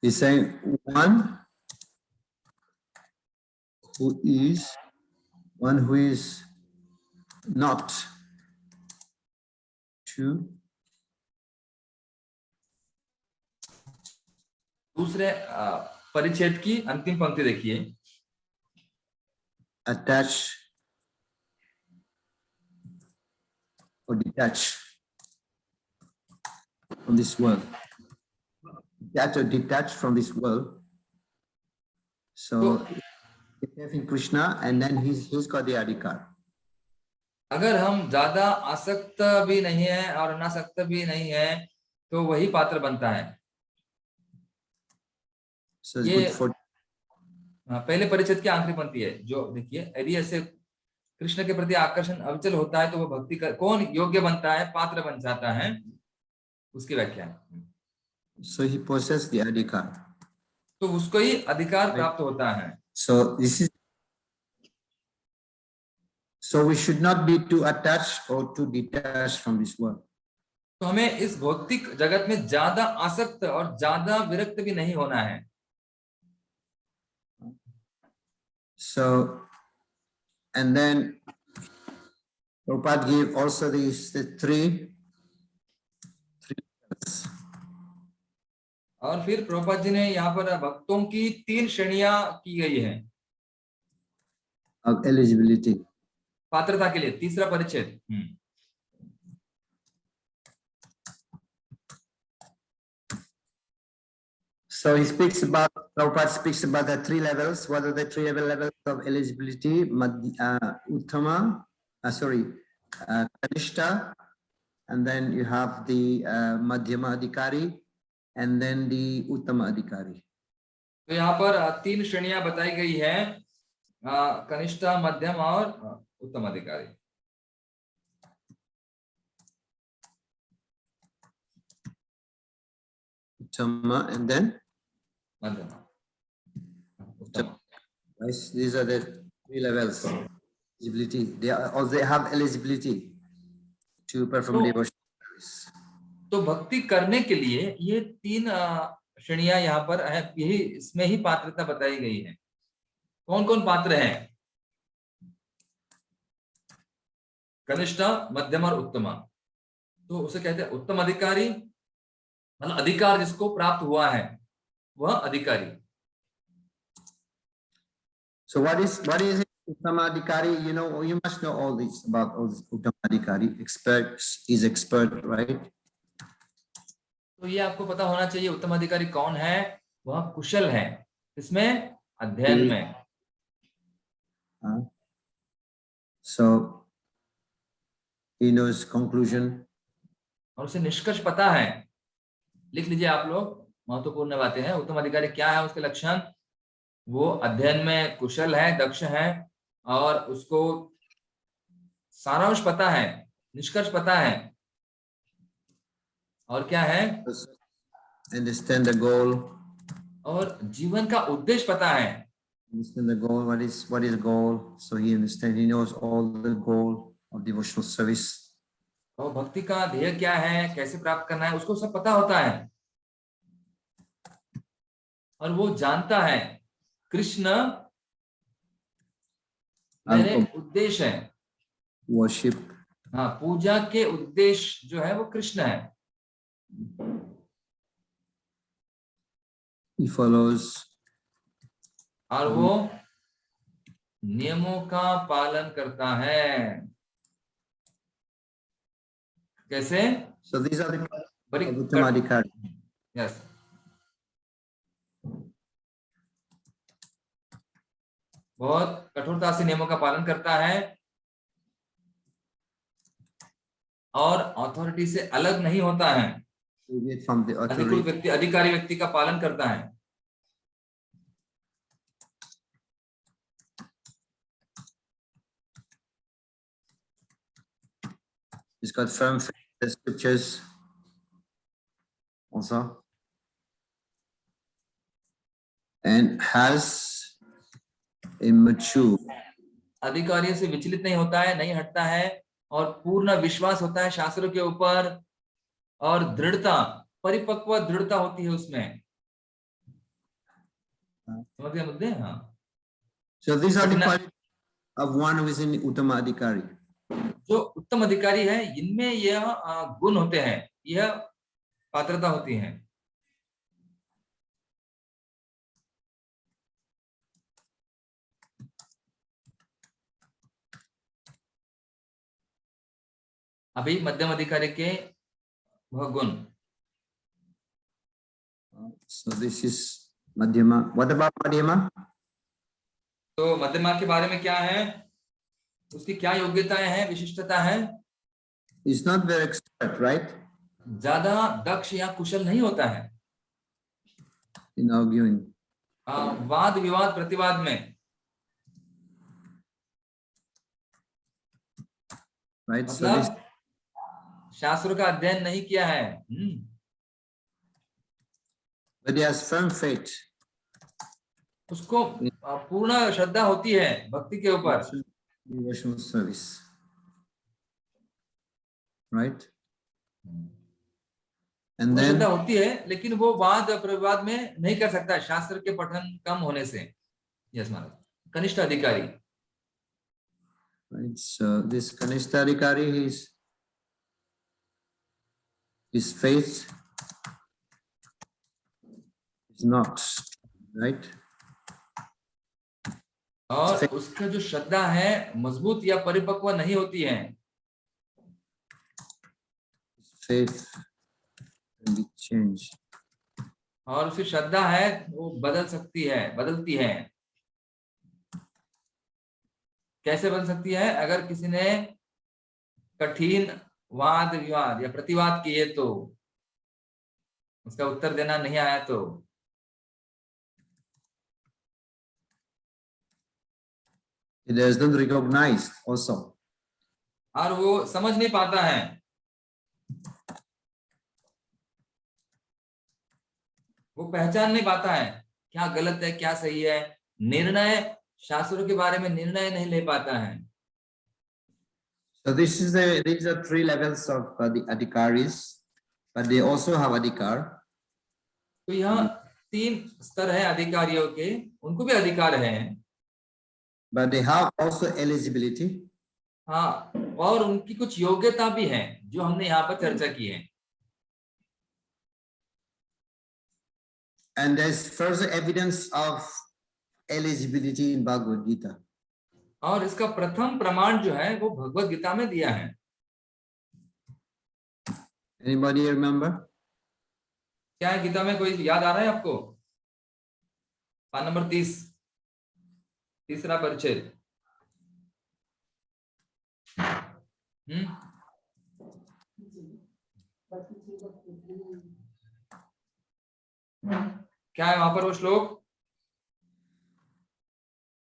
saying one who is one who is not to दूसरे परिच्छेद की अंतिम पंक्ति देखिए, attach or detach from this world. Detach or detach from this world. So we have in Krishna, and then he's got the adhikar. अगर हम ज्यादा आसक्त भी नहीं है और अनासक्त भी नहीं है तो वही पात्र बनता है। So it's ये good for पहले परिच्छेद की आखिरी पंक्ति है जो देखिए, यदि ऐसे कृष्ण के प्रति आकर्षण अविचल होता है तो वो भक्ति का कौन योग्य बनता है, पात्र बन जाता है, उसकी व्याख्या है। so he possesses the adhikar. तो उसको ही अधिकार प्राप्त होता है। So this is so we should not be too attached or too detached from this world. तो हमें इस भौतिक जगत में ज्यादा आसक्त और ज्यादा विरक्त भी नहीं होना है। So, and then Prabhupada gave also the three levels. और फिर प्रभुपाद जी ने यहाँ पर भक्तों की 3 श्रेणियां की गई है Of eligibility. पात्रता के लिए। तीसरा परिच्छेद। So he speaks about, Prabhupada speaks about the 3 levels. What are the 3 levels of eligibility? Uttama, Kanishta, and then you have the Madhyama Adhikari, and then the Uttama Adhikari. तो यहाँ पर 3 श्रेणियां बताई गई है, कनिष्ठ, मध्यम और उत्तम अधिकारी। Uttama and then? मध्यम, उत्तम। Yes, these are the 3 levels. Eligibility. They have eligibility to perform devotional service. तो भक्ति करने के लिए ये 3 श्रेणियां यहाँ पर है, यही इसमें ही पात्रता बताई गई है। कौन कौन पात्र हैं? कनिष्ठ, मध्यम और उत्तम। तो उसे कहते हैं उत्तम अधिकारी, मतलब अधिकार जिसको प्राप्त हुआ है वह अधिकारी। So what is it? Uttama Adhikari, you must know all this about Uttama Adhikari. Is expert, right? तो ये आपको पता होना चाहिए उत्तम अधिकारी कौन है। वह कुशल है इसमें, अध्ययन में। So he knows conclusion. और उसे निष्कर्ष पता है। लिख लीजिए आप लोग, महत्वपूर्ण बातें हैं। उत्तम अधिकारी क्या है, उसके लक्षण? वो अध्ययन में कुशल है, दक्ष है और उसको सारांश पता है, निष्कर्ष पता है। और क्या है? Understand the goal. और जीवन का उद्देश्य पता है। Understand the goal. What is goal? So he knows all the goal of devotional service. और भक्ति का ध्येय क्या है, कैसे प्राप्त करना है, उसको सब पता होता है। और वो जानता है कृष्ण मेरे उद्देश्य है। Worship. हाँ, पूजा के उद्देश्य जो है वो कृष्ण है। He follows. और वो नियमों का पालन करता है। कैसे? So these are the बड़ी Uttama Adhikari. यस, बहुत कठोरता से नियमों का पालन करता है और अथॉरिटी से अलग नहीं होता है। From the अधिकृत authority. व्यक्ति, अधिकारी व्यक्ति का पालन करता है। He's got firm faith in the scriptures also, and has a mature. अधिकारियों से विचलित नहीं होता है, नहीं हटता है और पूर्ण विश्वास होता है शास्त्रों के ऊपर और दृढ़ता, परिपक्व दृढ़ता होती है उसमें। समझ गए मुद्दे? हाँ। So these are the qualities of one who is in Uttama Adhikari. जो उत्तम अधिकारी है इनमें यह गुण होते हैं, यह पात्रता होती है। अभी मध्यम अधिकारी के वह गुण। So this is Madhyama. What about Madhyama? तो मध्यमा के बारे में क्या है, उसकी क्या योग्यताएं हैं, विशिष्टता है? He's not very expert, right? ज्यादा दक्ष या कुशल नहीं होता है In arguing. वाद विवाद प्रतिवाद में, Right? So this, मतलब शास्त्रों का अध्ययन नहीं किया है, but he has firm faith. उसको पूर्ण श्रद्धा होती है भक्ति के ऊपर, Devotional service. Right? And then श्रद्धा होती है, लेकिन वो वाद प्रतिवाद में नहीं कर सकता शास्त्र के पठन कम होने से। यस महाराज। कनिष्ठ अधिकारी, right, so this Kanishta Adhikari, his faith is not, right? और उसका जो श्रद्धा है मजबूत या परिपक्व नहीं होती है। Faith can be changed. और उसकी श्रद्धा है वो बदल सकती है, बदलती है। कैसे बदल सकती है? अगर किसी ने कठिन वाद विवाद या प्रतिवाद किए तो, उसका उत्तर देना नहीं आया तो, It is not recognized also. और वो समझ नहीं पाता है, वो पहचान नहीं पाता है क्या गलत है क्या सही है, निर्णय शास्त्रों के बारे में निर्णय नहीं ले पाता है। So these are three levels of the adhikaris, but they also have adhikar. तो यह तीन स्तर है अधिकारियों के, उनको भी अधिकार है, But they have also eligibility. हाँ, और उनकी कुछ योग्यता भी है जो हमने यहाँ पर चर्चा की है। And there's further evidence of eligibility in Bhagavad Gita. और इसका प्रथम प्रमाण जो है वो भगवत गीता में दिया है। Anybody remember? क्या है गीता में, कोई याद आ रहा है आपको? पान नंबर 30, तीसरा परिच्छेद। क्या है वहां पर वो श्लोक?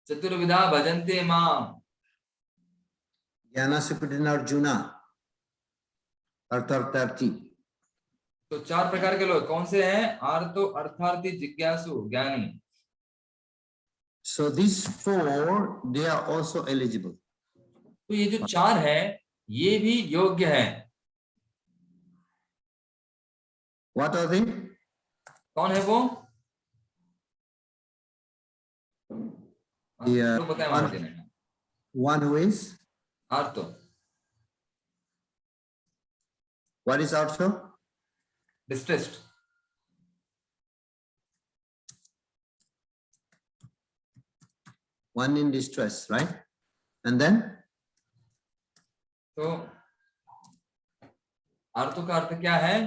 चतुर्विधा भजन्ते माम। Jnana Supratina Arjuna. Arthartarthi. तो चार प्रकार के लोग कौन से हैं? आर्तो, अर्थार्थी, जिज्ञासु, ज्ञानी। So these four, they are also eligible. तो ये जो चार है ये भी योग्य है। What are they? कौन है वो? Yeah, तो बताएं वहां देने का। One who is? आर्तो, What is also? Distressed, One in distress, right? And then? तो आर्तो का अर्थ क्या है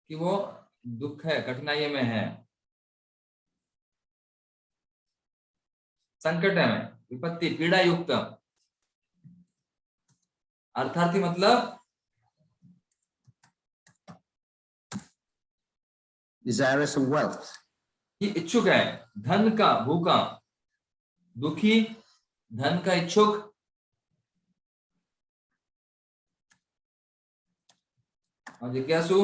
कि वो दुख है, कठिनाई में है, संकट है, विपत्ति, पीड़ा युक्त। अर्थार्थी मतलब Desirous of wealth. कि इच्छुक है, धन का भूखा, दुखी, धन का इच्छुक, और जिज्ञासु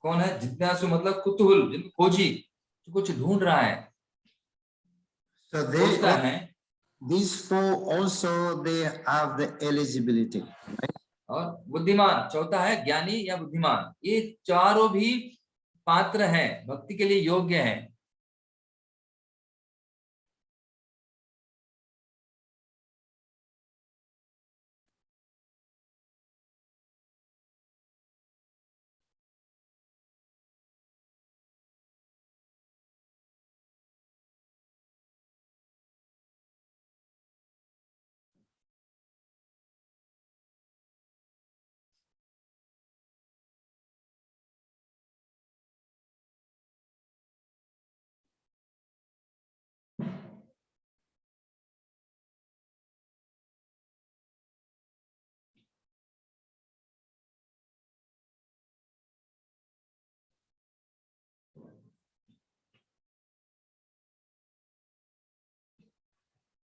कौन है? जिज्ञासु मतलब कुतूहल, जिनको खोजी, जो कुछ ढूंढ रहा है, So they खोजता है। these four also they have the eligibility. और बुद्धिमान चौथा है ज्ञानी या बुद्धिमान, ये चारों भी पात्र हैं, भक्ति के लिए योग्य हैं।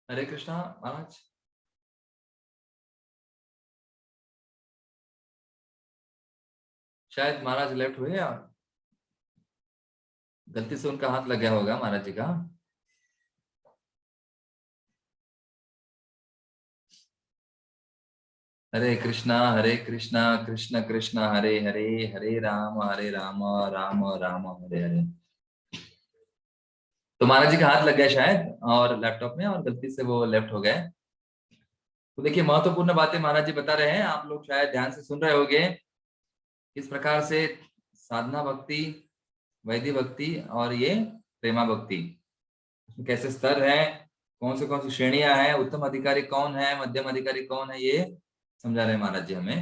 हरे कृष्णा महाराज। शायद महाराज लेफ्ट हुए और गलती से उनका हाथ लग गया होगा महाराज जी का। हरे कृष्णा कृष्ण कृष्ण हरे हरे, हरे राम राम राम हरे हरे। तो महाराज जी का हाथ लग गया शायद और लैपटॉप में, और गलती से वो लेफ्ट हो गए। तो देखिए महत्वपूर्ण बातें महाराज जी बता रहे हैं, आप लोग शायद ध्यान से सुन रहे होंगे किस प्रकार से साधना भक्ति, वैदिक भक्ति और ये प्रेमा भक्ति, कैसे स्तर है, कौन सी श्रेणियां हैं, उत्तम अधिकारी कौन है, मध्यम अधिकारी कौन है, ये समझा रहे हैं महाराज जी हमें।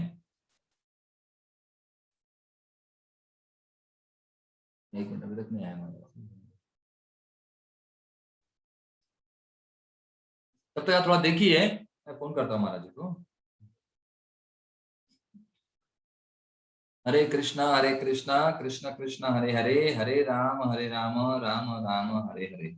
एक मिनट अभी तक नहीं आया महाराज, तब तक आप थोड़ा देखिए, मैं फोन करता हूँ महाराज जी को। हरे कृष्णा कृष्ण कृष्ण हरे हरे, हरे राम राम राम हरे हरे।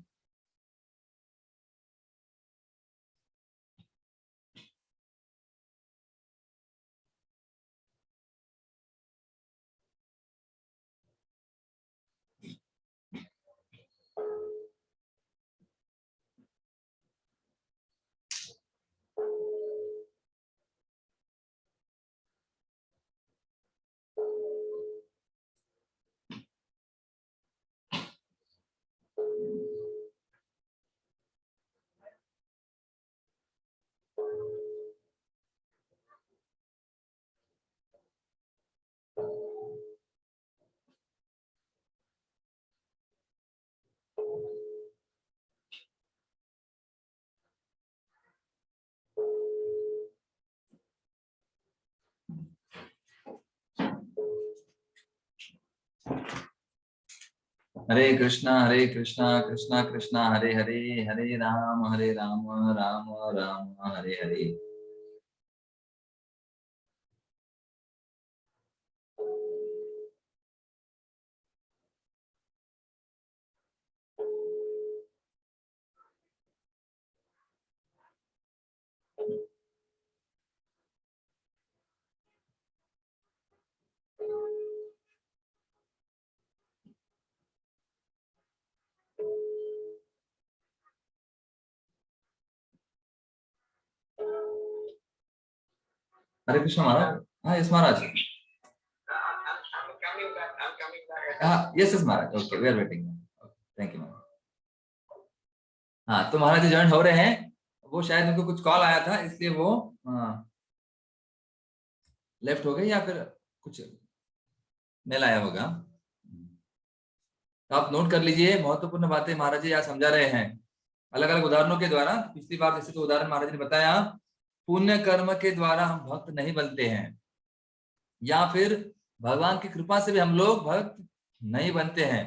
हरे कृष्णा कृष्ण कृष्ण हरे हरे, हरे राम राम राम हरे हरे। हरे कृष्ण महाराज। हाँ yes Maharaj. Yes yes Maharaj, okay we are waiting, thank you Maharaj. हाँ तो महाराज जी ज्वाइन हो रहे हैं, वो शायद उनको कुछ कॉल आया था इसलिए वो लेफ्ट हो गए या फिर कुछ मेल आया होगा। तो आप नोट कर लीजिए, महत्वपूर्ण बातें महाराज जी यहाँ समझा रहे हैं अलग अलग उदाहरणों के द्वारा। पिछली बार जैसे तो उदाहरण महाराज ने बताया, पुण्य कर्म के द्वारा हम भक्त नहीं बनते हैं, या फिर भगवान की कृपा से भी हम लोग भक्त नहीं बनते हैं।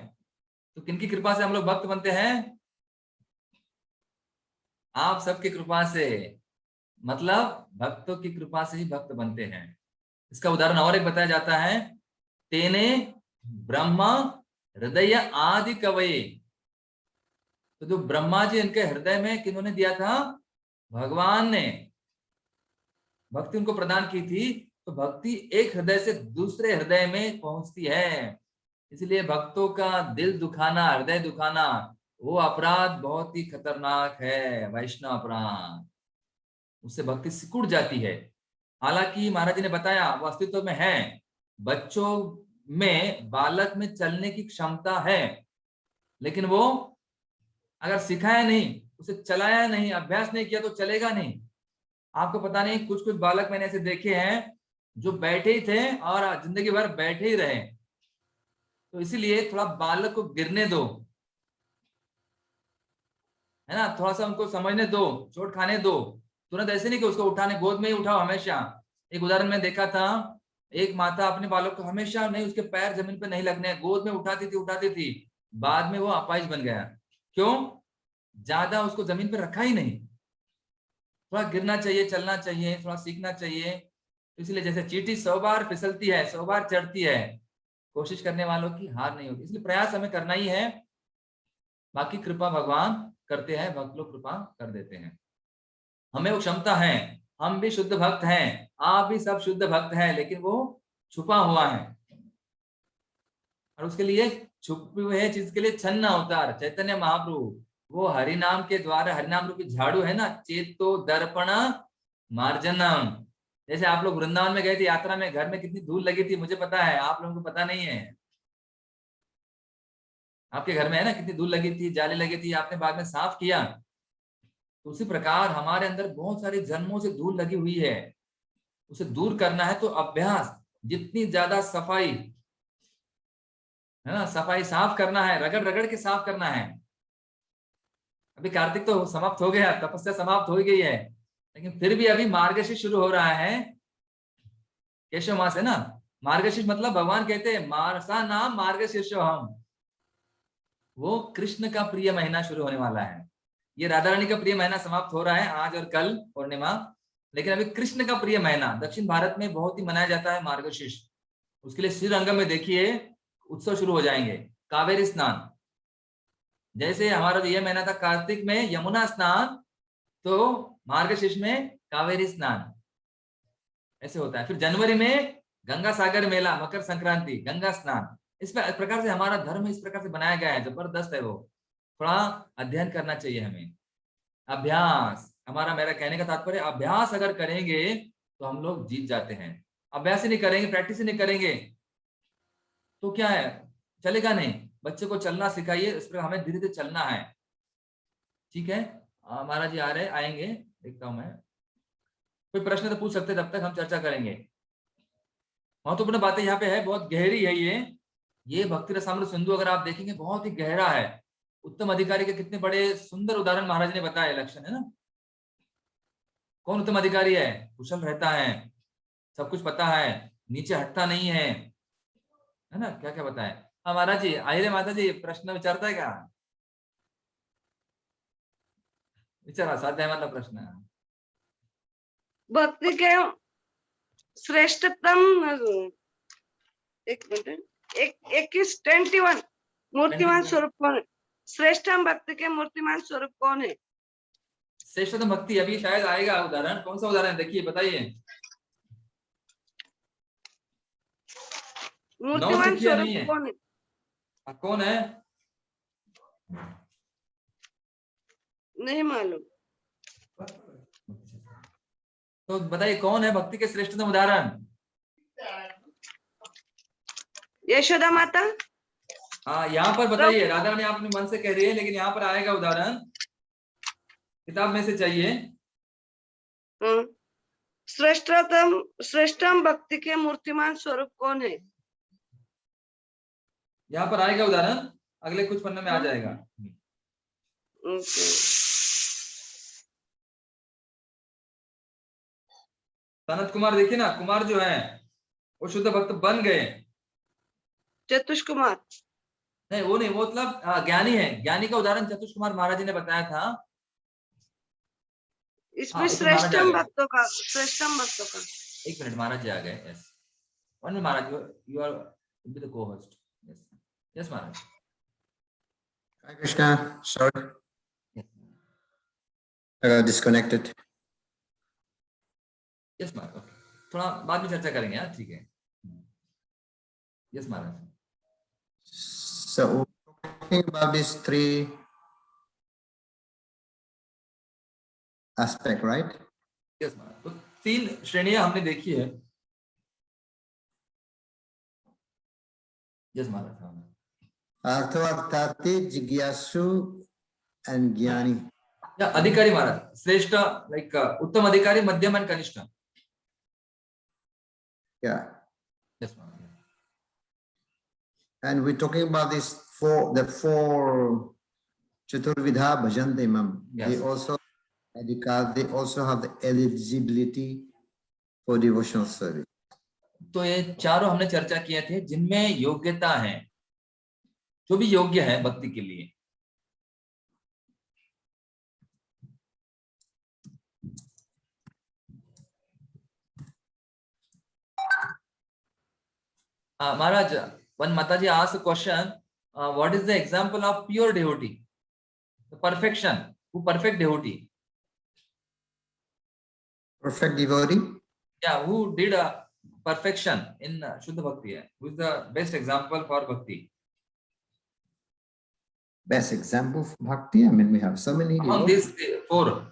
तो किनकी कृपा से हम लोग भक्त बनते हैं? आप सबकी कृपा से, मतलब भक्तों की कृपा से ही भक्त बनते हैं। इसका उदाहरण और एक बताया जाता है, तेने ब्रह्मा हृदय आदि कवये। तो जो ब्रह्मा जी इनके हृदय में किन्होंने दिया था? भगवान ने भक्ति उनको प्रदान की थी। तो भक्ति एक हृदय से दूसरे हृदय में पहुंचती है, इसलिए भक्तों का दिल दुखाना, हृदय दुखाना वो अपराध बहुत ही खतरनाक है, वैष्णव अपराध। उससे भक्ति सिकुड़ जाती है। हालांकि महाराज जी ने बताया वो अस्तित्व में है, बच्चों में, बालक में चलने की क्षमता है, लेकिन वो अगर सिखाया नहीं, उसे चलाया नहीं, अभ्यास नहीं किया तो चलेगा नहीं। आपको पता नहीं, कुछ कुछ बालक मैंने ऐसे देखे हैं जो बैठे ही थे और जिंदगी भर बैठे ही रहे। तो इसीलिए थोड़ा बालक को गिरने दो, है ना, थोड़ा सा उनको समझने दो, चोट खाने दो। तुरंत ऐसे नहीं कि उसको उठाने, गोद में ही उठाओ हमेशा। एक उदाहरण में देखा था, एक माता अपने बालक को हमेशा, नहीं उसके पैर जमीन पे नहीं लगने, गोद में उठाती थी। बाद में वो अपाहिज बन गया। क्यों? ज्यादा उसको जमीन पे रखा ही नहीं। थोड़ा गिरना चाहिए, चलना चाहिए, थोड़ा सीखना चाहिए। इसलिए जैसे चींटी 100 बार फिसलती है, 100 बार चढ़ती है, कोशिश करने वालों की हार नहीं होती। इसलिए प्रयास हमें करना ही है, बाकी कृपा भगवान करते हैं, भक्त लोग कृपा कर देते हैं। हमें वो क्षमता है, हम भी शुद्ध भक्त हैं, आप भी सब शुद्ध भक्त हैं, लेकिन वो छुपा हुआ है। और उसके लिए छुपे हुए चीज के लिए छन्न अवतार चैतन्य महाप्रभु, वो हरिनाम के द्वारा, हरिनाम रूपी झाड़ू है ना, चेतो दर्पण मार्जनम। जैसे आप लोग वृंदावन में गए थे यात्रा में, घर में कितनी धूल लगी थी, मुझे पता है, आप लोगों को पता नहीं है। आपके घर में है ना कितनी धूल लगी थी, जाली लगी थी, आपने बाद में साफ किया। तो उसी प्रकार हमारे अंदर बहुत सारे जन्मों से धूल लगी हुई है, उसे दूर करना है तो अभ्यास, जितनी ज्यादा सफाई, है ना, सफाई साफ करना है, रगड़ रगड़ के साफ करना है। अभी कार्तिक तो समाप्त हो गया, तपस्या समाप्त हो गई है, लेकिन फिर भी अभी मार्गशीर्ष शुरू हो रहा है। केशव मास है ना, मार्गशीर्ष मतलब भगवान कहते हैं मारसा नाम मार्गशीर्ष हम, वो कृष्ण का प्रिय महीना शुरू होने वाला है। ये राधा रानी का प्रिय महीना समाप्त हो रहा है आज और कल पूर्णिमा, लेकिन अभी कृष्ण का प्रिय महीना दक्षिण भारत में बहुत ही मनाया जाता है मार्गशीर्ष। उसके लिए श्रीरंगम में देखिए उत्सव शुरू हो जाएंगे, कावेरी स्नान। जैसे हमारा जो ये महीना था कार्तिक में यमुना स्नान, तो मार्गशीर्ष में कावेरी स्नान, ऐसे होता है। फिर जनवरी में गंगा सागर मेला, मकर संक्रांति, गंगा स्नान। इस प्रकार से हमारा धर्म इस प्रकार से बनाया गया है, जबरदस्त है वो। थोड़ा अध्ययन करना चाहिए हमें, अभ्यास। मेरा कहने का तात्पर्य, अभ्यास अगर करेंगे तो हम लोग जीत जाते हैं। अभ्यास ही नहीं करेंगे, प्रैक्टिस ही नहीं करेंगे तो क्या है, चलेगा नहीं। बच्चे को चलना सिखाइए, इस पर हमें धीरे धीरे चलना है। ठीक है, महाराज जी आ रहे, आएंगे, देखता हूं मैं। कोई प्रश्न तो पूछ सकते हैं, तब तक हम चर्चा करेंगे। महत्वपूर्ण बातें यहाँ पे है, बहुत गहरी है ये भक्ति रसामृत सिंधु अगर आप देखेंगे बहुत ही गहरा है। उत्तम अधिकारी के कितने बड़े सुंदर उदाहरण महाराज ने बताए, लक्षण है ना। कौन उत्तम अधिकारी है? कुशल रहता है, सब कुछ पता है, नीचे हटता नहीं है ना। क्या क्या बताए। हाँ महाराज जी, आइए माता जी, प्रश्न विचारता है क्या? विचारा, साध्य मतलब प्रश्न। भक्ति के श्रेष्ठतम, एक मिनट, 21 मूर्तिमान स्वरूप कौन है? श्रेष्ठतम भक्ति के मूर्तिमान स्वरूप कौन है? श्रेष्ठतम भक्ति, अभी शायद आएगा उदाहरण। कौन सा उदाहरण देखिए, बताइए। मूर्तिमान स्वरूप कौन है? कौन है? नहीं मालूम। तो बताइए कौन है भक्ति के श्रेष्ठतम उदाहरण? यशोदा माता। हाँ, यहाँ पर बताइए। राधा रानी आपने मन से कह रही है, लेकिन यहाँ पर आएगा उदाहरण, किताब में से चाहिए। श्रेष्ठतम भक्ति के मूर्तिमान स्वरूप कौन है? यहाँ पर आएगा उदाहरण, अगले कुछ पन्ने में आ जाएगा। सनत कुमार देखिए ना, कुमार जो है वो शुद्ध भक्त बन गए। चतुष कुमार नहीं, वो नहीं, वो मतलब ज्ञानी है। ज्ञानी का उदाहरण चतुष कुमार महाराज जी ने बताया था। इसमें श्रेष्ठतम भक्तों का, एक मिनट, महाराज जी आ गए। Yes, one minute Maharaj, you are be the co-host. Yes yes Maharaj. Hare Krishna, sorry, I got disconnected. Yes Maharaj, okay, थोड़ा बाद में चर्चा करेंगे। हाँ ठीक है। Yes Maharaj. So, talking about these three aspect, right? Yes Maharaj, तो 3 श्रेणियां हमने देखी है। Yes Maharaj. Arthavartate, Jigyasu, and Jnani. या अधिकारी महाराज, श्रेष्ठ लाइक उत्तम अधिकारी, मध्यम एंड कनिष्ठ। Yeah. Yes Maharaj. And we're talking about the four Chaturvidha Bhajante Mam. Yes. They also have the eligibility for devotional service. तो ये चारों हमने चर्चा किए थे जिनमें योग्यता है, जो भी योग्य है भक्ति के लिए। Maharaj, when Mataji asked a question, what is the example of pure devotee? The perfection, who perfect devotee? Perfect devotee? Yeah, who did a perfection in Shuddha Bhakti? Who is the best example for Bhakti? Best example for bhakti? I mean, we have so many. Among devotees. these 4.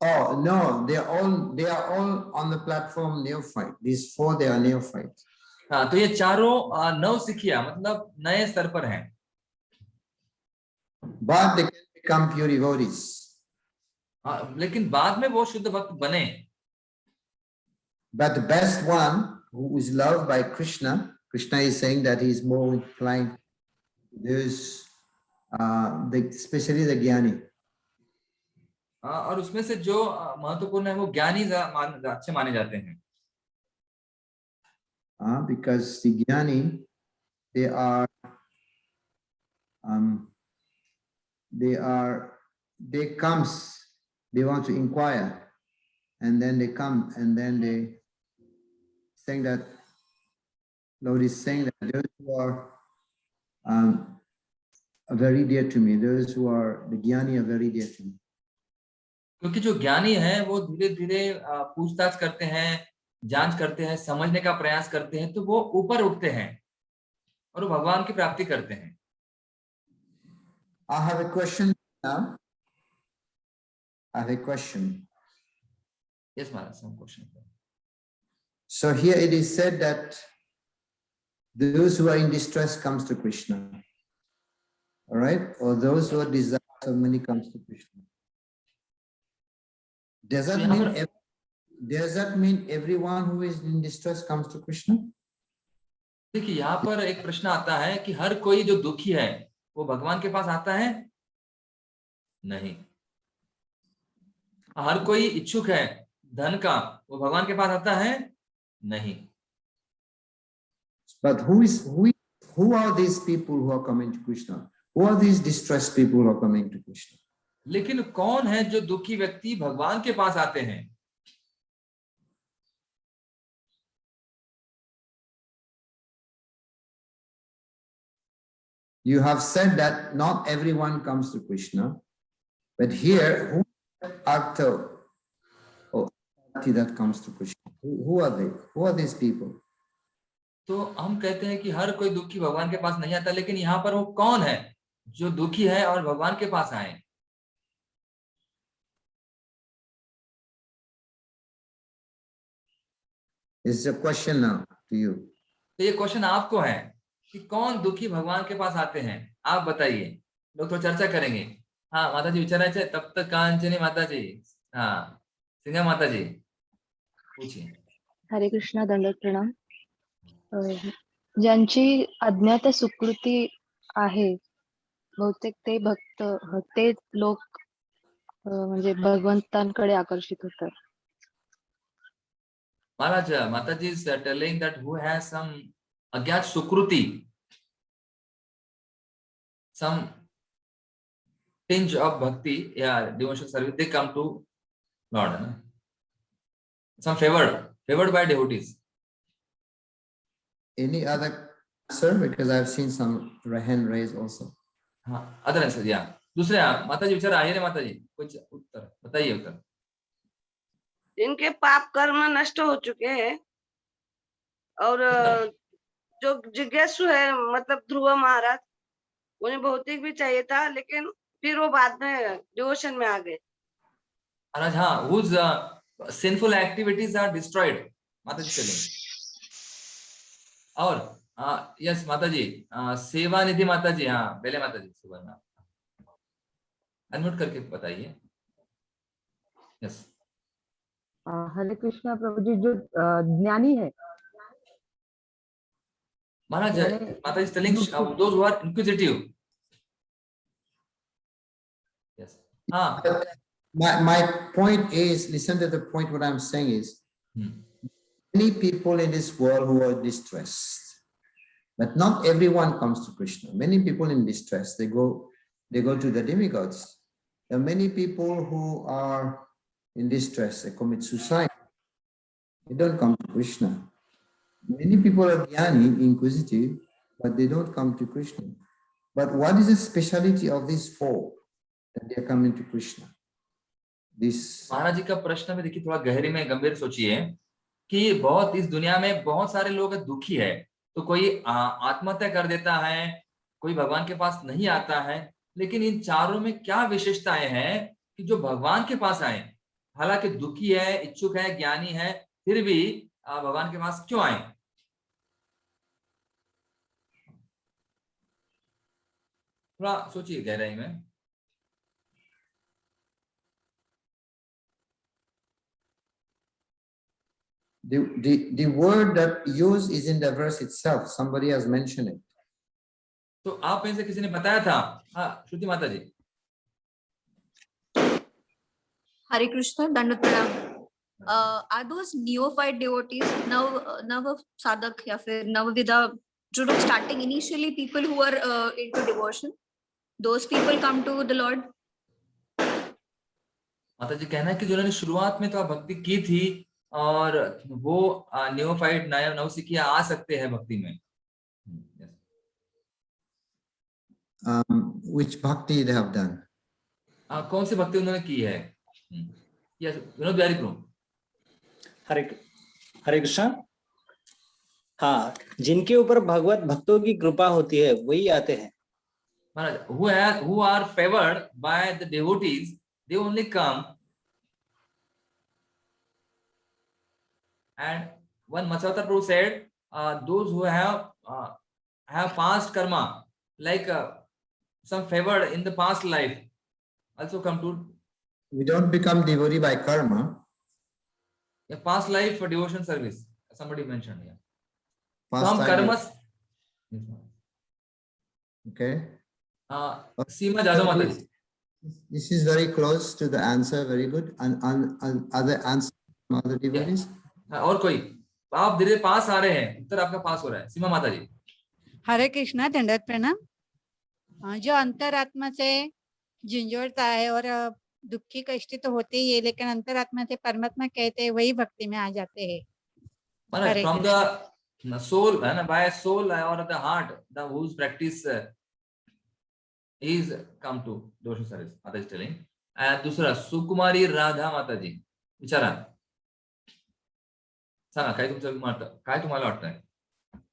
Oh no, they are all on the platform neophyte. These 4, they are neophyte. हाँ, तो ये चारों नव सिखिया मतलब नए स्तर पर हैं। But they can become pure devotees. हाँ, लेकिन बाद में वो शुद्ध भक्त बने। But the best one who is loved by Krishna, Krishna is saying that he is more inclined to those, especially the Jnani. और उसमें से जो महत्वपूर्ण है वो ज्ञानी अच्छे माने जाते हैं। Because the Jnani, they want to inquire, and then they come, and then they saying that Lord is saying that those who are very dear to me, those who are the Jnani are very dear to me. क्योंकि जो ज्ञानी है वो धीरे धीरे पूछताछ करते हैं, जांच करते हैं, समझने का प्रयास करते हैं, तो वो ऊपर उठते हैं और वो भगवान की प्राप्ति करते हैं। I have a question now. I have a question. Yes, Maharaj, some question. So here it is said that those who are in distress comes to Krishna. All right? Or those who are desirous of money comes to Krishna. Does that mean everyone who is in distress comes to Krishna? देखिए यहाँ पर एक प्रश्न आता है कि हर कोई जो दुखी है वो भगवान के पास आता है? नहीं। हर कोई इच्छुक है धन का, वो भगवान के पास आता है? नहीं। But who are these people who are coming to Krishna? Who are these distressed people who are coming to Krishna? लेकिन कौन है जो दुखी व्यक्ति भगवान के पास आते हैं? You have said that not everyone comes to Krishna, but here, who are that comes to Krishna? Who are they? Who are these people? तो हम कहते हैं कि हर कोई दुखी भगवान के पास नहीं आता, लेकिन यहाँ पर वो कौन है जो दुखी है और भगवान के पास आए? This is a question now to you. तो ये क्वेश्चन आपको है कि कौन दुखी भगवान के पास आते हैं, आप बताइए। लोग तो चर्चा करेंगे। हाँ माताजी विचारायचे तप्त कांचनी माताजी। हाँ सिंगा माताजी पूछिए। हरे कृष्णा, दंडवत प्रणाम। ज्यांची अज्ञात सुकृती आहे बहुतेक ते भक्त, ते लोक म्हणजे भगवंतांकडे आकर्षित होतात. Maharaj, Mataji is telling that who has some agyat sukruti, some tinge of bhakti, yeah, devotional service, they come to Lord. Some favored by devotees. Any other answer? Because I've seen some hand raised also. हाँ, other answer, yeah. दूसरे माताजी विचार आहे रे माताजी, कुछ उत्तर बताइए उत्तर। जिनके पाप कर्म नष्ट हो चुके हैं और जो जिज्ञासु है मतलब ध्रुव महाराज, उन्हें भौतिक भी चाहिए था लेकिन फिर वो बाद में डिवोशन में आ गए। महाराज हाँ, whose sinful activities are destroyed, माता जी चलें। और यस माता जी, सेवा निधि माता जी, हाँ पहले माता जी सुवर्णा अनम्यूट करके बताइए। यस हरे कृष्णा प्रभु जी, जो ज्ञानी है महाराज, यानी माता जी telling those who are inquisitive. Yes. हाँ My point is, listen to the point. What I'm saying is, many people in this world who are distressed, but not everyone comes to Krishna. Many people in distress, they go to the demigods. There are many people who are in distress, they commit suicide. They don't come to Krishna. Many people are jnani, inquisitive, but they don't come to Krishna. But what is the speciality of these four that they are coming to Krishna? This महाराज जी का प्रश्न में देखिए, थोड़ा गहरी में गंभीर सोचिए कि बहुत इस दुनिया में बहुत सारे लोग दुखी है, तो कोई आत्महत्या कर देता है, कोई भगवान के पास नहीं आता है, लेकिन इन चारों में क्या विशेषताएं हैं कि जो भगवान के पास आए, हालांकि दुखी है, इच्छुक है, ज्ञानी है, फिर भी भगवान के पास क्यों आए? थोड़ा सोचिए गहराई में। the word that used is in the verse itself. Somebody has mentioned it. तो आप में से किसी ने बताया था? हाँ श्रुति माता जी। हरे कृष्ण, दंडवत प्रणाम। Are those neophyte devotees, नव साधक या फिर नवविदा, जो लोग starting initially people who are into devotion, those people come to the Lord? माता जी कहना है कि जिन्होंने शुरुआत में तो भक्ति की थी और वो नियोफाइट नवसिखिया आ सकते हैं भक्ति में। Which bhakti they have done? कौन सी भक्ति उन्होंने की है? यस विनोद बिहारी प्रभु। हरे कृष्णा। हाँ, जिनके ऊपर भगवत भक्तों की कृपा होती है वही आते हैं। महाराज, who are favored by the devotees, they only come. And one Matsavata Prabhu said, those who have past karma, like some favored in the past life, also come to. We don't become devotee by karma. Yeah, past life for devotion service. Somebody mentioned, yeah. Past Some life- karmas. Okay. Seema Jadhav Mataji. This is very close to the answer. Very good. And other answers from other devotees? और कोई? आप धीरे पास आ रहे हैं, उत्तर आपका पास हो रहा है। सीमा माता जी। हरे कृष्णा, दंडवत प्रणाम। जो अंतरात्मा से झंझोड़ता है और दुखी कष्ट तो होते ही है, लेकिन अंतरात्मा से परमात्मा कहते हैं, वही भक्ति में आ जाते हैं। From the soul, by soul or the heart, the whose practice is come to devotion service. Mata is telling. And दूसरा सुकुमारी राधा माता जी, विचारा सांगा काय तुम्हाला वाटतं है?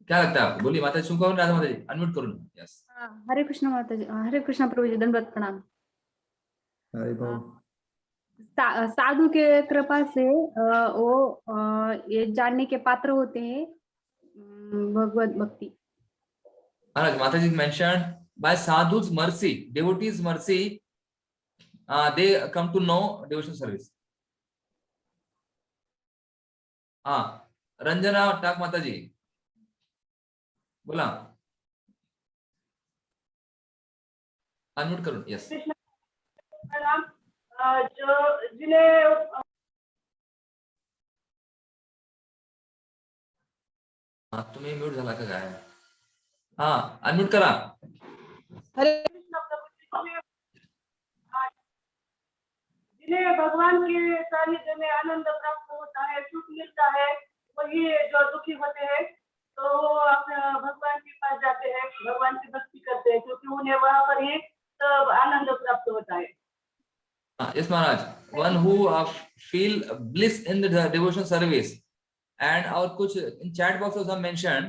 क्या लगता है आपको? बोलिए माता जी। सुकुमारी राधा माता जी, अनम्यूट करो ना। यस। हरे कृष्ण माता जी, हरे कृष्ण प्रभु जी, दंडवत प्रणाम। हरि बोल। साधु के कृपा से वो ये जानने के पात्र होते हैं भगवत भक्ति। महाराज, माता जी mentioned by sadhu's mercy, devotees' mercy, they come to know devotion service. Ranjana टाक माता जी बोला, अनम्यूट करो। यस। जो जिन्हें तुम्ही म्यूट झाला का काय? अनम्यूट करा। हरे जिन्हें भगवान के सानिध्य में आनंद प्राप्त होता है, सुख मिलता है, वही जो दुखी होते हैं तो वो अपने भगवान के पास जाते हैं, भगवान की भक्ति करते हैं, क्योंकि उन्हें वहां पर ही तब आनंद प्राप्त होता है। Yes, Maharaj. One who feel bliss in the devotion service, and और कुछ in chat box also mentioned,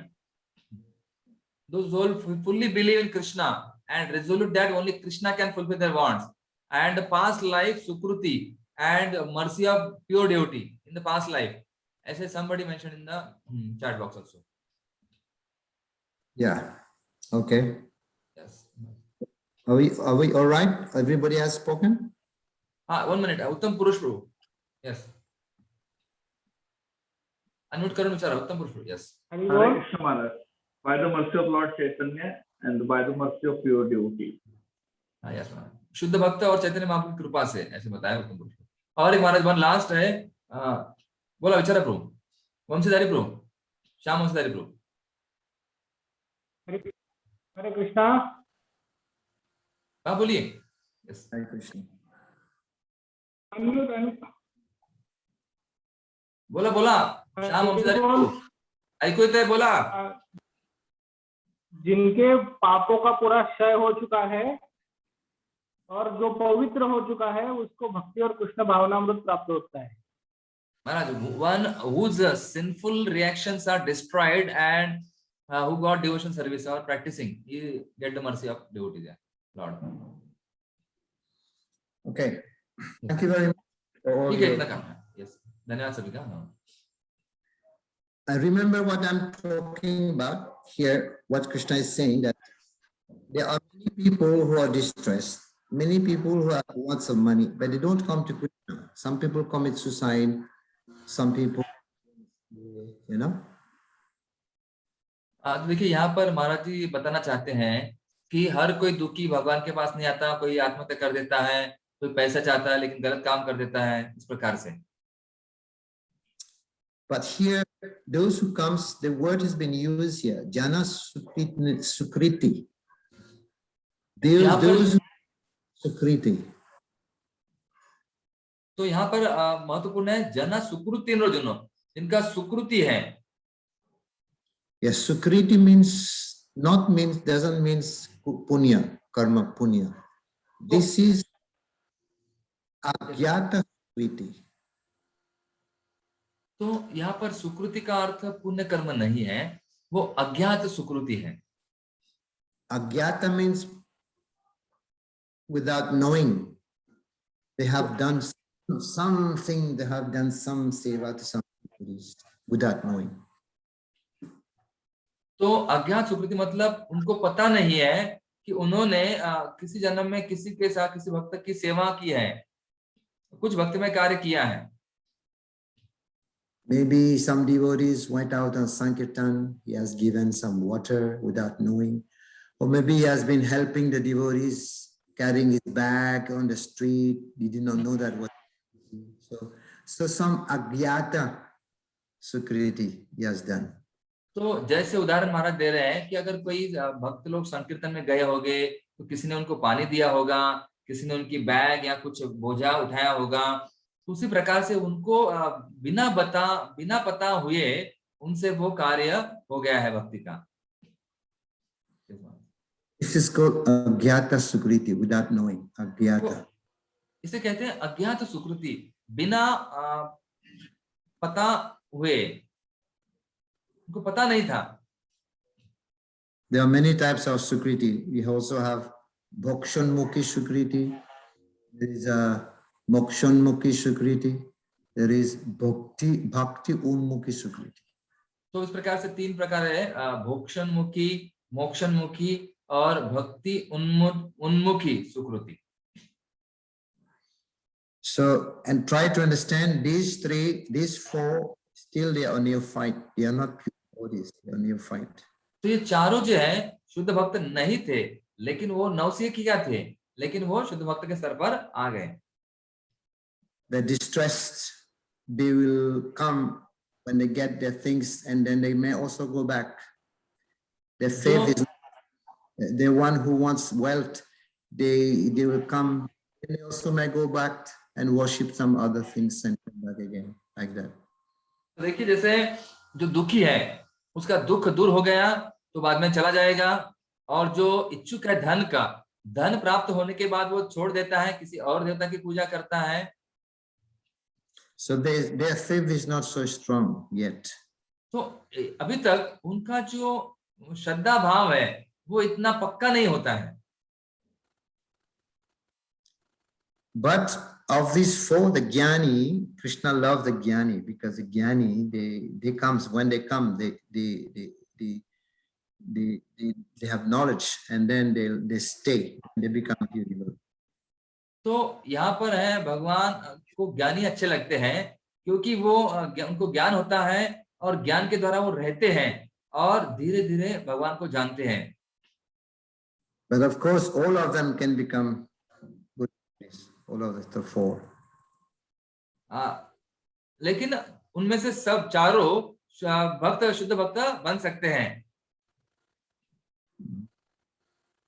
those who fully believe in Krishna and resolute that only Krishna can fulfill their wants, and past life Sukruti and mercy of pure devotee in the past life. As somebody mentioned in the chat box also. Yeah. Okay. Yes. Are we all right? Everybody has spoken? 1 minute. Uttam Purush Prabhu. Yes. Unmute Karun Vichara. Uttam Purush Prabhu. Yes. Hare Krishna Maharaj. By the mercy of Lord Chaitanya and by the mercy of pure devotee. Yes, Maharaj. शुद्ध भक्त और चैतन्य महाप्रभु की कृपा से ऐसे बताया उत्तम पुरुष। और एक महाराज वन लास्ट है, बोला विचारा प्रभु, वंशीधारी प्रभु, श्याम वंशीधारी प्रभु। हरे कृष्णा। हाँ बोलिए। यस हरे कृष्ण। बोला बोला श्याम वंशीधारी प्रभु, ऐकू येतंय बोला। जिनके पापों का पूरा क्षय हो चुका है और जो पवित्र हो चुका है उसको भक्ति और कृष्ण भावनामृत प्राप्त होता है। Maharaj, one whose sinful reactions are destroyed and who got devotion service or practicing, he get the mercy of devotee there, Lord. Okay. Thank you very much. ठीक है, इतना काम है। Yes, धन्यवाद सभी का। I remember what I'm talking about here, what Krishna is saying, that there are many people who are distressed, many people who have lots of money, but they don't come to Krishna. Some people commit suicide, some people, you know. देखिए यहाँ पर महाराज जी बताना चाहते हैं कि हर कोई दुखी भगवान के पास नहीं आता, कोई आत्महत्या कर देता है, कोई पैसा चाहता है लेकिन गलत काम कर देता है, इस प्रकार से। But here, those who comes, the word has been used here, Jana Sukriti. Those Sukriti. तो यहाँ पर महत्वपूर्ण है जना सुकृति जनो, जिनका सुकृति है। Yes, Sukriti doesn't mean punya, karma punya. This is Agyata Sukriti. तो यहाँ पर सुकृति का अर्थ पुण्य कर्म नहीं है, वो अज्ञात सुकृति है। Agyata means without knowing. They have done something, they have done some seva to some without knowing. तो अज्ञात सुकृति मतलब उनको पता नहीं है कि उन्होंने किसी जन्म में किसी के साथ किसी भक्त की सेवा की है, कुछ भक्तिमय कार्य किया है। Maybe some devotees went out on Sankirtan, he has given some water without knowing, or maybe he has been helping the devotees carrying his bag on the street, he did not know that was. So some agyata sukriti he has done. तो जैसे उदाहरण महाराज दे रहे हैं कि अगर कोई भक्त लोग संकीर्तन में गए होंगे तो किसी ने उनको पानी दिया होगा, किसी ने उनकी बैग या कुछ बोझा उठाया होगा, तो उसी प्रकार से उनको बिना पता हुए उनसे वो कार्य हो गया है भक्ति का। This is called agyata sukriti, without knowing. Agyata. इसे कहते हैं अज्ञात सुकृति, बिना पता हुए, उनको पता नहीं था। There are many types of sukriti. We also have bhokshonmukhi sukriti. There is a mokshonmukhi sukriti. There is bhakti unmukhi sukriti. तो इस प्रकार से तीन प्रकार है, भोक्षणमुखी, मोक्षणमुखी और भक्ति उन्मुखी सुकृति। So, and try to understand these four, still they are neophyte. They are not pure bodies, they are neophyte. तो ये चारों जो है शुद्ध भक्त नहीं थे, लेकिन वो नवसिखिया थे, लेकिन वो शुद्ध भक्त के स्तर पर आ गए। They're distressed. They will come when they get their things, and then they may also go back. Their faith is the one who wants wealth. They will come, and they also may go back and worship some other things and come back again, like that. देखिए जैसे जो दुखी है उसका दुख दूर हो गया तो बाद में चला जाएगा, और जो इच्छुक है धन का, धन प्राप्त होने के बाद वो छोड़ देता है, किसी और देवता की पूजा करता है। So their faith is not so strong yet. तो अभी तक उनका जो श्रद्धा भाव है वो इतना पक्का नहीं होता है। But of these four, the Jnani, Krishna loves the Jnani because the Jnani, they comes, when they come, they have knowledge and then they stay, they become beautiful. तो यहाँ पर है भगवान को ज्ञानी अच्छे लगते हैं क्योंकि वो उनको ज्ञान होता है और ज्ञान के द्वारा वो रहते हैं और धीरे धीरे भगवान को जानते हैं. But of course, all of them can become good, all of the four. लेकिन उनमें से सब चारों भक्त शुद्ध भक्त बन सकते हैं.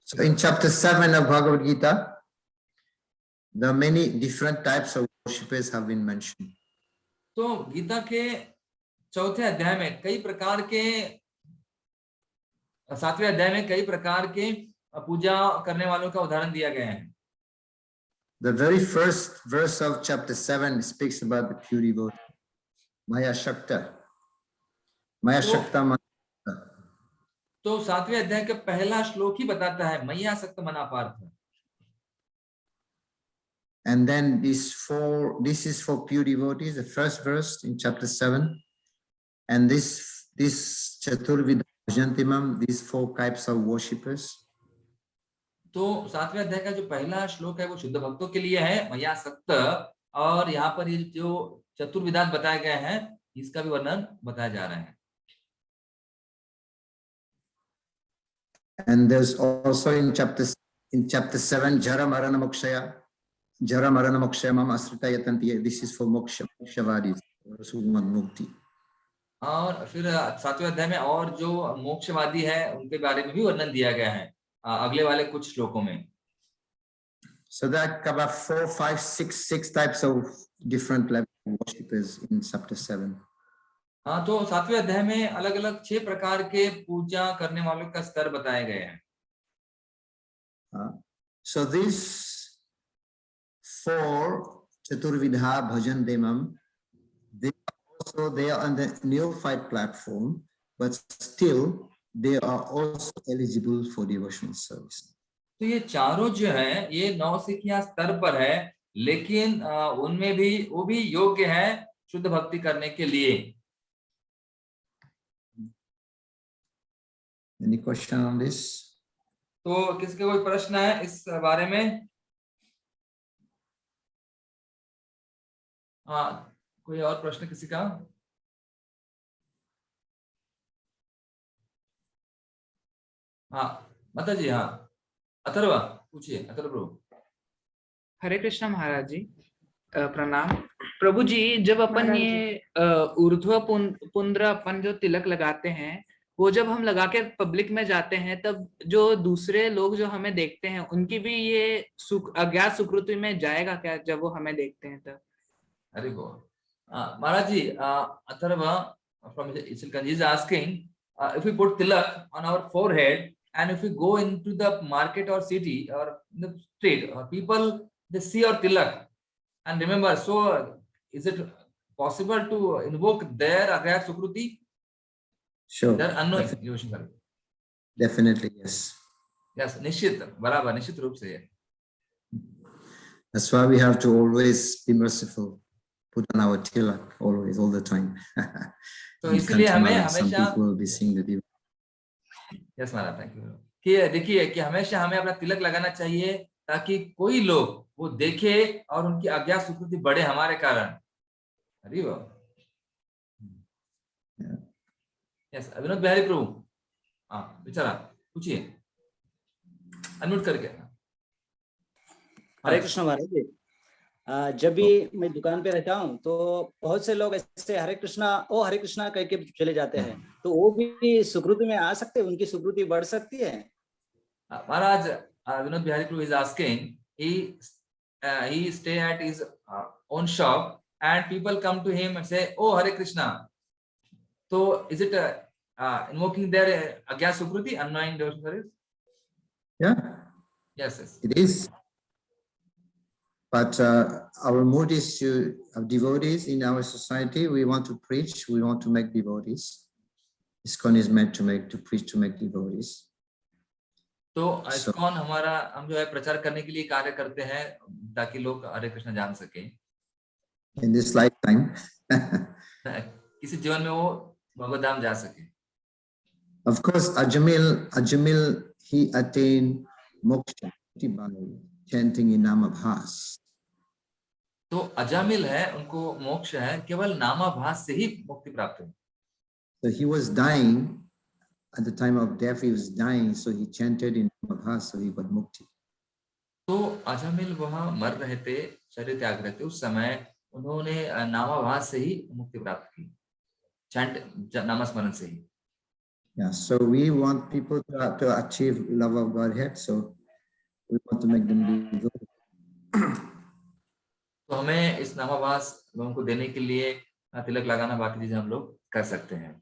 So in chapter 7 of Bhagavad Gita, the many different types of worshippers have been mentioned. तो गीता के चौथे अध्याय में कई प्रकार के, सातवें अध्याय में कई प्रकार के पूजा करने वालों का उदाहरण दिया गया है. The very first verse of chapter 7 speaks about the pure devotee, Maya Shakta. Maya Shakta. तो सातवें अध्याय का पहला श्लोक ही बताता है मैया सक्त मना Partha. And then this is for pure devotees, the first verse in chapter 7. And this Chaturvida Bhajantimam, these four types of worshippers. तो सातवें अध्याय का जो पहला श्लोक है वो शुद्ध भक्तों के लिए है मैया सक्त, और यहाँ पर ये जो चतुर्विधात बताए गए हैं इसका भी वर्णन बताया जा रहा है. And there's also in chapter 7, Jara Marana Mokshaya. Jara Marana Mokshaya Mam Asrita Yatanti. This is for Mokshavaadis, those who want mukti. और फिर सातवें अध्याय में और जो मोक्षवादी है उनके बारे में भी वर्णन दिया गया है अगले वाले कुछ श्लोकों में. So there are about 4, 5, 6 types of different level of worshippers in chapter 7. हाँ, तो सातवें अध्याय में अलग अलग 6 प्रकार के पूजा करने वालों का स्तर बताए गए हैं. So these 4 Chaturvidha Bhajan Demam, they are on the neophyte platform, but still they are also eligible for devotional service. तो ये चारों जो है ये नौसिखिया स्तर पर है, लेकिन उनमें भी वो भी योग्य है शुद्ध भक्ति करने के लिए. Any question on this? तो किसके कोई प्रश्न है इस बारे में? हाँ, कोई और प्रश्न किसी का? हाँ माता जी, हाँ अथर्वा पूछिए. अथर्व प्रभु. हरे कृष्णा महाराज जी, प्रणाम प्रभु जी. जब अपन ये ऊर्ध्व पुंड्र अपन जो तिलक लगाते हैं वो जब हम लगा के पब्लिक में जाते हैं तब जो दूसरे लोग जो हमें देखते हैं उनकी भी ये अज्ञात सुकृति में जाएगा क्या जब वो हमें देखते हैं तब? अरे बोल महाराज जी. Atharva from Isilkanji is asking, if we put tilak on our forehead and if we go into the market or city or in the street, people they see our tilak and remember, so is it possible to invoke their agyat sukruti? Sure. Their unknowing. Definitely, yes. Yes, निश्चित, बराबर, निश्चित रूप से. That's why we have to always be merciful. Put on our tilak always, all the time. तो इसलिए हमें some हमेशा, people will be seeing the devotee. Yes Maharaj, thank you. कि देखिए कि हमेशा हमें अपना तिलक लगाना चाहिए ताकि कोई लोग वो देखे और उनकी अज्ञात सुकृति बढ़े हमारे कारण. अरे वाह. यस, विनोद बिहारी प्रभु, हाँ बेचारा पूछिए, अनम्यूट करके. हरे कृष्ण महाराज जी. जब भी मैं दुकान पे रहता हूँ तो बहुत से लोग ऐसे हरे कृष्णा कह के चले जाते हैं, तो वो भी सुकृति में आ सकते हैं, उनकी सुकृति बढ़ सकती है. महाराज, विनोद बिहारी प्रभु is asking, he stay at his own shop and people come to him and say, oh Hare Krishna. So is it invoking their agyat sukruti, unknowing devotional service? Yeah. Yes. It is. But our mood is to have devotees in our society. We want to preach. We want to make devotees. ISKCON is meant to preach, to make devotees. तो ISKCON हमारा हम जो है प्रचार करने के लिए कार्य करते हैं ताकि लोग हरे कृष्ण जान सके in this lifetime. किसी जीवन में वो भगवत धाम जा सके. Of course, Ajamil, he attained moksha by chanting in Namabhas. तो अजामिल है, उनको मोक्ष है केवल नामाभास से ही मुक्ति प्राप्त हुई. So he was dying at the time of death. He was dying, so he chanted in Namabhas, so he got mukti. तो अजामिल वहां मर रहे थे, शरीर त्याग रहे थे, उस समय उन्होंने नामाभास से ही मुक्ति प्राप्त की, चैंट नामस्मरण से ही. Yeah, so we want people to achieve love of Godhead, so we want to make them be good. तो हमें इस नामाभास लोगों को देने के लिए तिलक लगाना, बाकी चीजें हम लोग कर सकते हैं.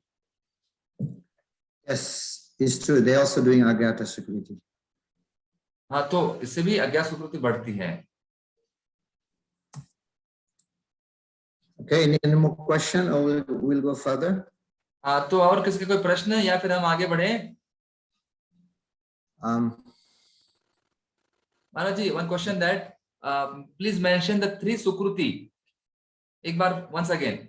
Yes, it's true. They're also doing Agyata Sukriti. हाँ, तो इससे भी अज्ञात सुकृति बढ़ती है. Okay, any more question or we'll go further? हाँ, तो और किसी का कोई प्रश्न है या फिर हम आगे बढ़े? महाराज जी, one question that please mention the 3 sukruti. एक बार once again.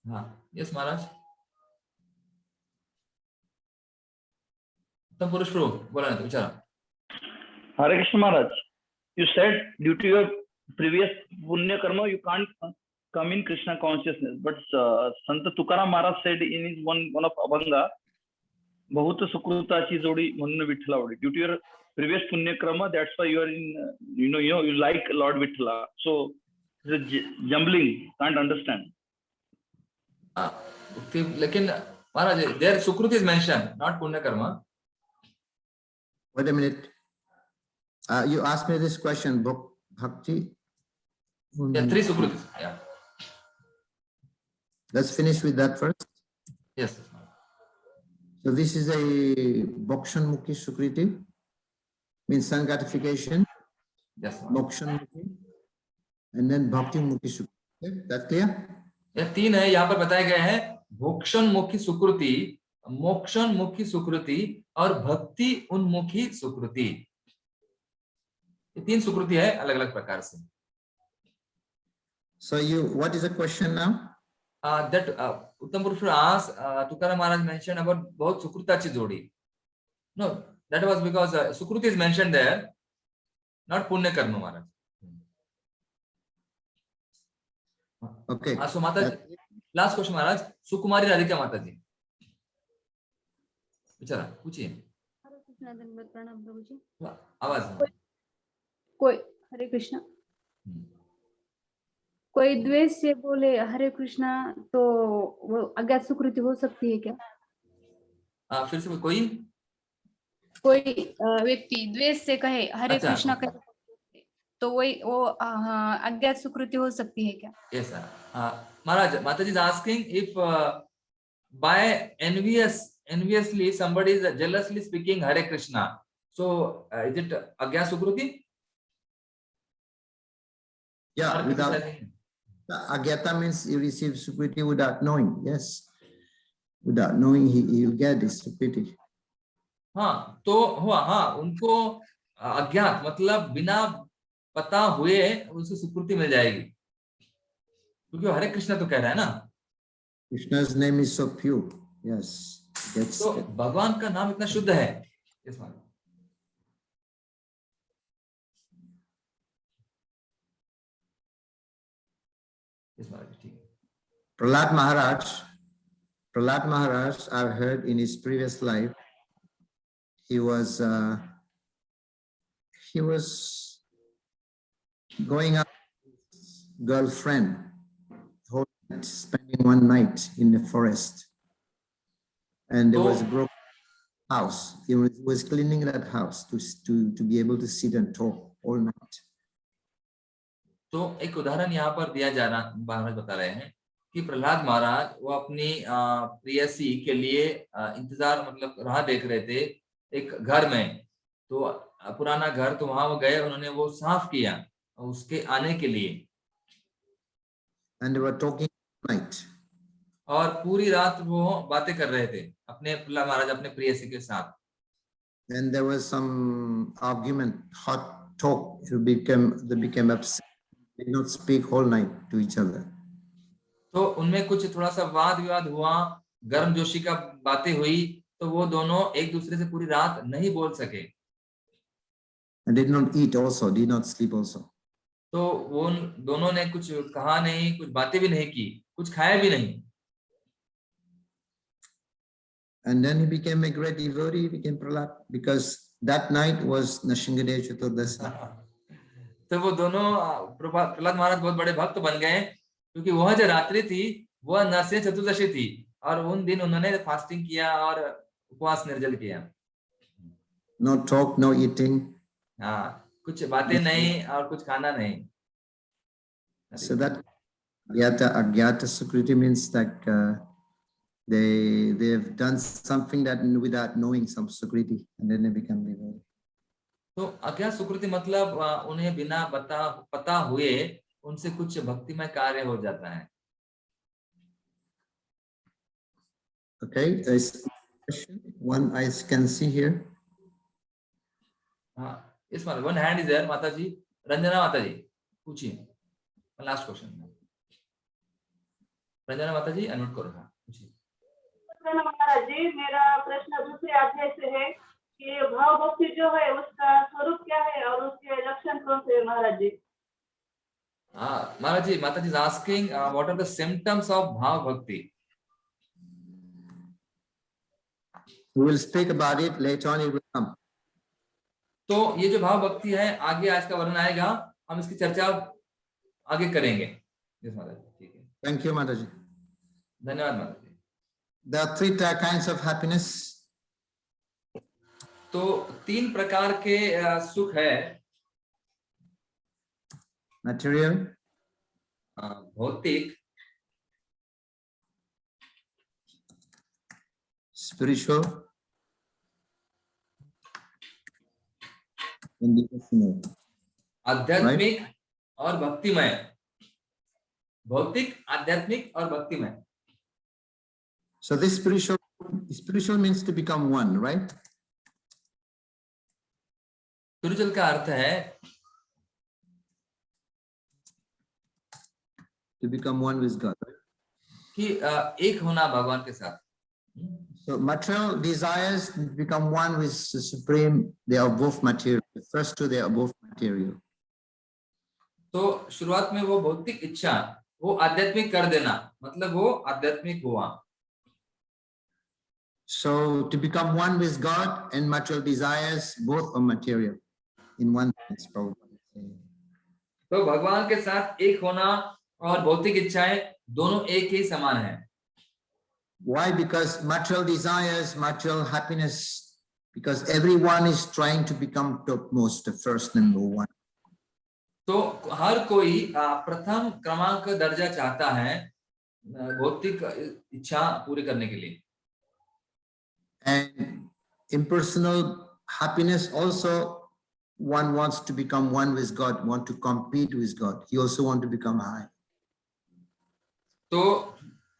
हाँ, yes महाराज. तो पुरुष प्रभु बोला ना, विचारा. Hare Krishna Maharaj, you said due to your previous punya karma you can't come in Krishna consciousness, but Sant Tukaram Maharaj said in his one of Abhanga, बहुत सुकृताची जोडी म्हणून विठ्ठलावडी. Due to your previous punya karma, that's why you are in, you like Lord Vitthala. So it's a jumbling, can't understand. लेकिन महाराज, there sukruti is mentioned, not punya karma. Wait a minute. You asked me this question, Bhakti. Yeah, 3 sukrutis. Yeah. Let's finish with that first. Yes. So this is a Mokshan Mukhi Sukriti, means sun gratification. Yes. Mokshan Mukhi, and then Bhakti Mukhi Sukriti. Okay, that clear? यह 3 है, यहाँ पर बताए गए हैं भोक्षण मुखी सुकृति, मोक्षण मुखी सुकृति और भक्ति उन्मुखी सुकृति. ये 3 सुकृति है अलग अलग प्रकार से. So what is the question now? That Uttam Purush asked, Tukaram Maharaj mentioned about बहुत सुकृताची जोडी. No, that was because Sukriti is mentioned there, not पुण्य कर्म महाराज. Okay. So माता जी, last question महाराज, सुकुमारी राधिका माता जी, विचारा पूछिए. हरे कृष्णा, धन्यवाद, प्रणाम प्रभु जी. आवाज. कोई हरे कृष्णा, कोई द्वेष से बोले हरे कृष्णा तो वो अज्ञात सुकृति हो सकती है क्या? फिर से कोई व्यक्ति द्वेष से कहे हरे कृष्णा कहे तो वो अज्ञात सुकृति हो सकती है क्या? Yes, Maharaj, Mataji is asking if by enviously somebody is jealously speaking Hare Krishna, so is it Agya Sukruti? Yeah, without Agyata means you receive Sukriti without knowing. Yes, without knowing he will get this Sukriti. हाँ, तो हुआ, हाँ, उनको अज्ञात मतलब बिना पता हुए उसे सुकृति मिल जाएगी, क्योंकि हरे कृष्णा तो कह रहा है ना. Krishna's name is so pure. Yes. तो भगवान का नाम इतना शुद्ध है. Yes, ma'am. Yes, ma'am. Prahlad Maharaj, I've heard in his previous life, he was going out with his girlfriend, spending one night in the forest, and there was a broken house. He was cleaning that house to be able to sit and talk all night. तो एक उदाहरण यहाँ पर दिया जा रहा, महाराज बता रहे हैं कि प्रहलाद महाराज वो अपनी प्रेयसी के लिए इंतजार मतलब राह देख रहे थे एक घर में. तो पुराना घर, तो वहां वो गए, उन्होंने वो साफ किया उसके आने के लिए. And they were talking night. और पूरी रात वो बातें कर रहे थे अपने प्रहलाद महाराज अपने प्रेयसी के साथ. And there was some argument, hot talk. They became upset. They did not speak whole night to each other. तो उनमें कुछ थोड़ा सा वाद विवाद हुआ, गर्मजोशी का बातें हुई, तो वो दोनों एक दूसरे से पूरी रात नहीं बोल सके. And did not eat also, did not sleep also. तो वो दोनों ने कुछ कहा नहीं, कुछ बातें भी नहीं की, कुछ खाया भी नहीं. And then he became a great devotee, he became Prahlad, because that night was Nrsimhadev Chaturdasi. तो वो दोनों प्रहलाद महाराज बहुत बड़े भक्त बन गए, क्योंकि वह जो रात्रि थी वह नरसिंह चतुर्दशी थी, और उन दिन उन्होंने फास्टिंग किया और उपवास निर्जल किया. No talk, no eating. हाँ, कुछ बातें नहीं और कुछ खाना नहीं. So that Agyata Sukriti means that they have done something that without knowing some Sukriti, and then they become devotee. तो अज्ञात सुकृति मतलब उन्हें बिना पता हुए उनसे कुछ भक्तिमय कार्य हो जाता है. Okay, question. One I can see here. हाँ, इस बार one hand is there, माता जी, रंजना माता जी, पूछिए. Last question. रंजना माता जी अनम्यूट करो. हाँ, पूछिए. महाराज जी, मेरा प्रश्न दूसरे अध्याय से है कि भाव भक्ति जो है उसका स्वरूप क्या है और उसके लक्षण कौन से हैं महाराज जी? महाराज जी, माता जी is asking what are the symptoms of bhav bhakti. We will speak about it later on. It will come. तो ये जो भाव भक्ति है आगे आज का वर्णन आएगा, हम इसकी चर्चा आगे करेंगे. ठीक है. Thank you, Mataji. धन्यवाद माता जी. There are three kinds of happiness. तो तीन प्रकार के सुख है. Material, भौतिक, spiritual, and devotional. आध्यात्मिक और भक्तिमय. भौतिक, आध्यात्मिक और भक्तिमय. So this spiritual means to become one, right? Spiritual का अर्थ है to become one with God, right? कि एक होना भगवान के साथ. So material desires become one with the Supreme. They are both material. The first two, they are both material. तो शुरुआत में वो भौतिक इच्छा वो आध्यात्मिक कर देना, मतलब वो आध्यात्मिक हुआ. So to become one with God and material desires, both are material in one sense, probably. तो भगवान के साथ एक होना और भौतिक इच्छाएं दोनों एक ही समान है. Why? Because material desires, material happiness, because everyone is trying to become topmost, the first number one. तो हर कोई प्रथम क्रमांक दर्जा चाहता है भौतिक इच्छा पूरी करने के लिए. And impersonal happiness also, one wants to become one with God, want to compete with God. He also want to become high. तो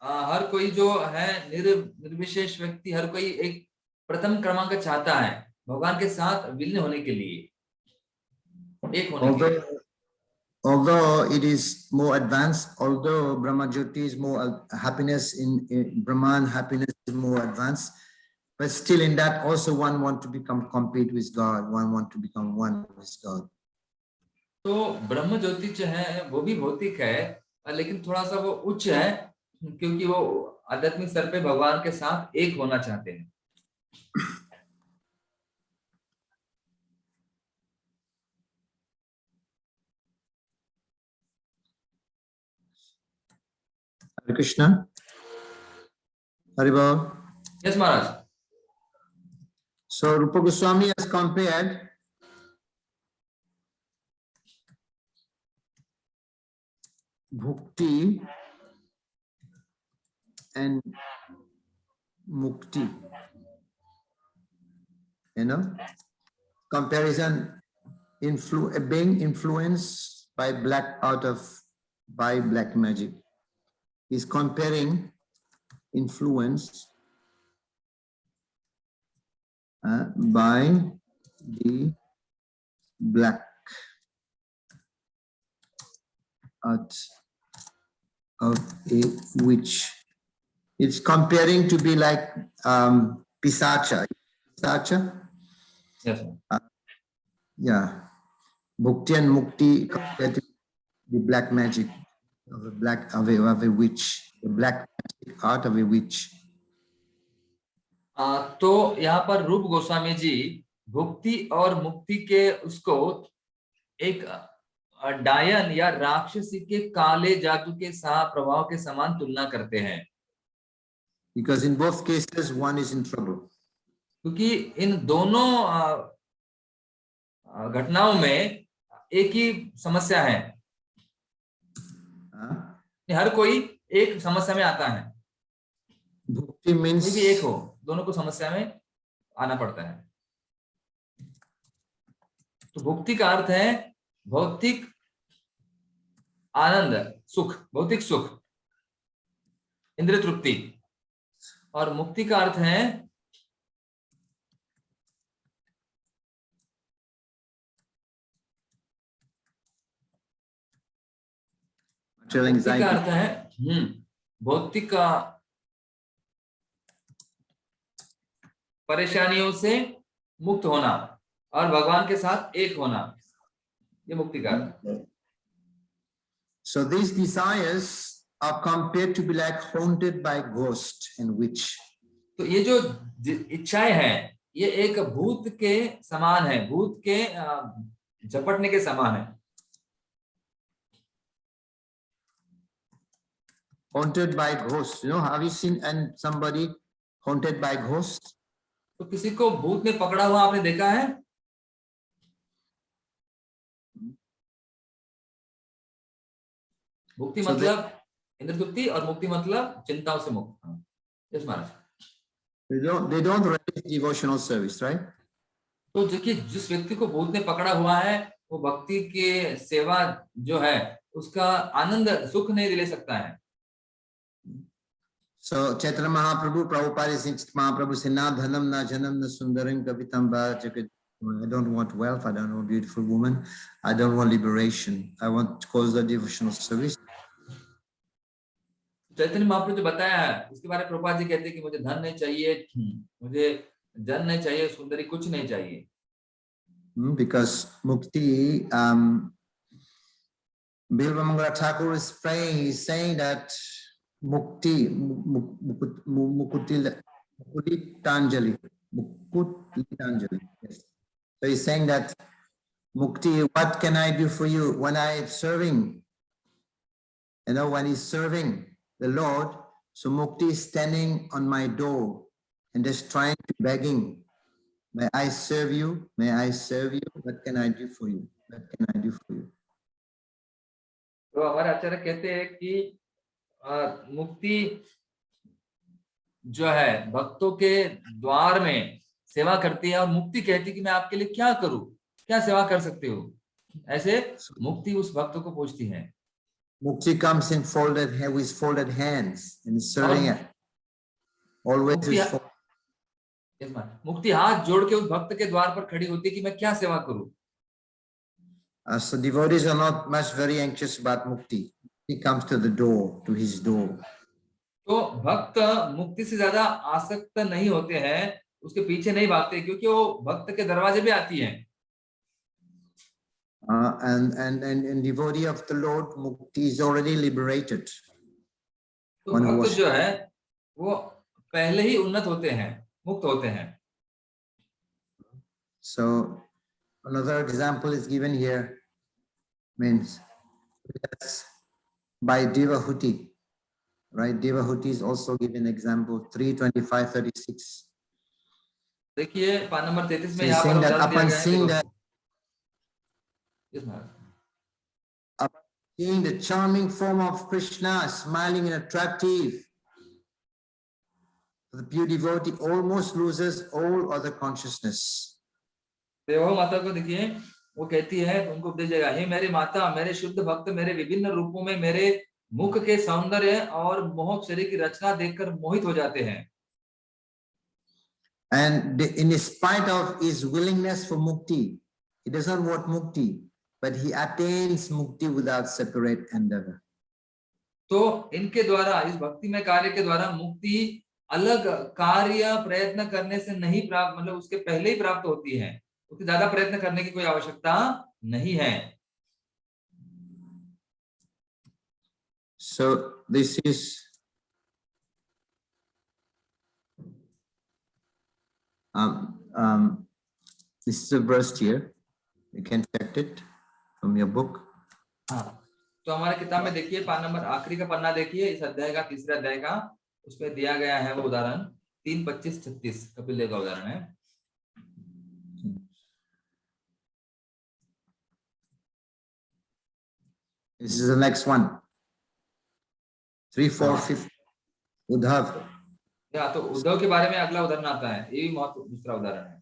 हर कोई जो है निर्विशेष व्यक्ति, हर कोई एक प्रथम क्रमांक चाहता है भगवान के साथ विलीन होने के लिए, एक होने के लिए. Although it is more advanced, although Brahma Jyoti is more happiness in Brahman, happiness is more advanced, but still in that also one want to become compete with God, one want to become one with God. तो ब्रह्म ज्योति जो है वो भी भौतिक है, लेकिन थोड़ा सा वो उच्च है, क्योंकि वो आध्यात्मिक स्तर पे भगवान के साथ एक होना चाहते हैं. Hare Krishna. Haribol. Yes, Maharaj. So Rupa Goswami has compared bhukti and mukti. You know, comparison, being influenced by black magic. He's comparing influence by the black art of a witch. It's comparing to be like Pisacha. Pisacha? Yes. Yeah. Bhukti and Mukti compared to the black magic of a witch, the black magic art of a witch. तो यहाँ पर रूप गोस्वामी जी भुक्ति और मुक्ति के उसको एक डायन या राक्षसी के काले जादू के प्रभाव के समान तुलना करते हैं. Because in both cases one is in trouble. क्योंकि इन दोनों घटनाओं में एक ही समस्या है. हर कोई एक समस्या में आता है. भुक्ति मीन्स भी एक हो, दोनों को समस्या में आना पड़ता है. तो भुक्ति का अर्थ है भौतिक आनंद, सुख, भौतिक सुख, इंद्रिय तृप्ति. और मुक्ति का अर्थ है मुक्ति का अर्थ है भौतिक परेशानियों से मुक्त होना और भगवान के साथ एक होना, ये मुक्ति का अर्थ है. So these desires are compared to be like haunted by ghost and witch. तो ये जो इच्छाएं हैं ये एक भूत के समान है, भूत के झपटने के समान है. Haunted by ghost. You know, have you seen somebody haunted by ghost? तो किसी को भूत ने पकड़ा हुआ आपने देखा है? मुक्ति मतलब इंद्र तृप्ति और मुक्ति मतलब चिंताओं से मुक्त. Yes Maharaj. They don't resist devotional service, right? तो देखिए जिस व्यक्ति को भूत ने पकड़ा हुआ है वो भक्ति के सेवा जो है उसका आनंद सुख नहीं ले सकता है. So Chaitanya Mahaprabhu, Prabhupada is Mahaprabhu said, na dhanam, na janam, na sundaram, kavitam ba jagat. I don't want wealth, I don't want beautiful woman, I don't want liberation. I want to cause the devotional service. Chaitanya Mahaprabhu जो बताया है उसके बारे में प्रभुपाद जी कहते हैं कि मुझे धन नहीं चाहिए, मुझे जन नहीं चाहिए, सुंदरी कुछ नहीं चाहिए. Because Mukti, Bilvamangala Thakur is praying, he's saying that Mukti, Mukulitanjali, yes. So he's saying that Mukti, what can I do for you when I'm serving? You know, when he's serving the Lord, so Mukti is standing on my door and just trying to begging, may I serve you? May I serve you? What can I do for you? What can I do for you? तो हमारे आचार्य कहते हैं कि मुक्ति जो है भक्तों के द्वार में सेवा करती है और मुक्ति कहती है कि मैं आपके लिए क्या करूं, क्या सेवा कर सकते हो. ऐसे मुक्ति उस भक्त को पूछती है. Mukti comes in with folded hands and serving it. Always मुक्ति हाथ जोड़ के उस भक्त के द्वार पर खड़ी होती है कि मैं क्या सेवा करूं. So devotees are not much very anxious about Mukti. He comes to the door, to his door. तो भक्त मुक्ति से ज्यादा आसक्त नहीं होते हैं, उसके पीछे नहीं भागते क्योंकि वो भक्त के दरवाजे पे आती हैं. And devotee of the Lord, Mukti is already liberated. तो भक्त जो है वो पहले ही उन्नत होते हैं, मुक्त होते हैं. So another example is given here, means that's by Devahuti, right? Devahuti is also given example 3:25-36. देखिए पान नंबर 33 में He's यहाँ saying पर that upon seeing the charming form of Krishna smiling and attractive, the pure devotee almost loses all other consciousness. देवो माता को देखिए वो कहती है, उनको उपदेश देगा, हे मेरी माता, मेरे शुद्ध भक्त मेरे विभिन्न रूपों में मेरे मुख के सौंदर्य और मोहक शरीर की रचना देखकर मोहित हो जाते हैं। And in spite of his willingness for mukti, he doesn't want mukti, but he attains mukti without separate endeavor. तो इनके द्वारा, इस भक्ति में कार्य के द्वारा मुक्ति अलग कार्य प्रयत्न करने से नहीं प्राप्त, मतलब उसके पहले ही प्राप्त होती है, उसके ज्यादा प्रयत्न करने की कोई आवश्यकता नहीं है। So this is this is a verse here. You can check it from your book. हाँ, तो हमारे किताब में देखिए, नंबर आखिरी का पन्ना देखिए, इस अध्याय का, तीसरे अध्याय का, उसमें दिया गया है वो उदाहरण 3:25-36 कपिल देव का उदाहरण है। This is the next one. 3, 4, 5. Uddhav. या तो उद्धव के बारे में अगला उदाहरण आता है, ये भी दूसरा उदाहरण है।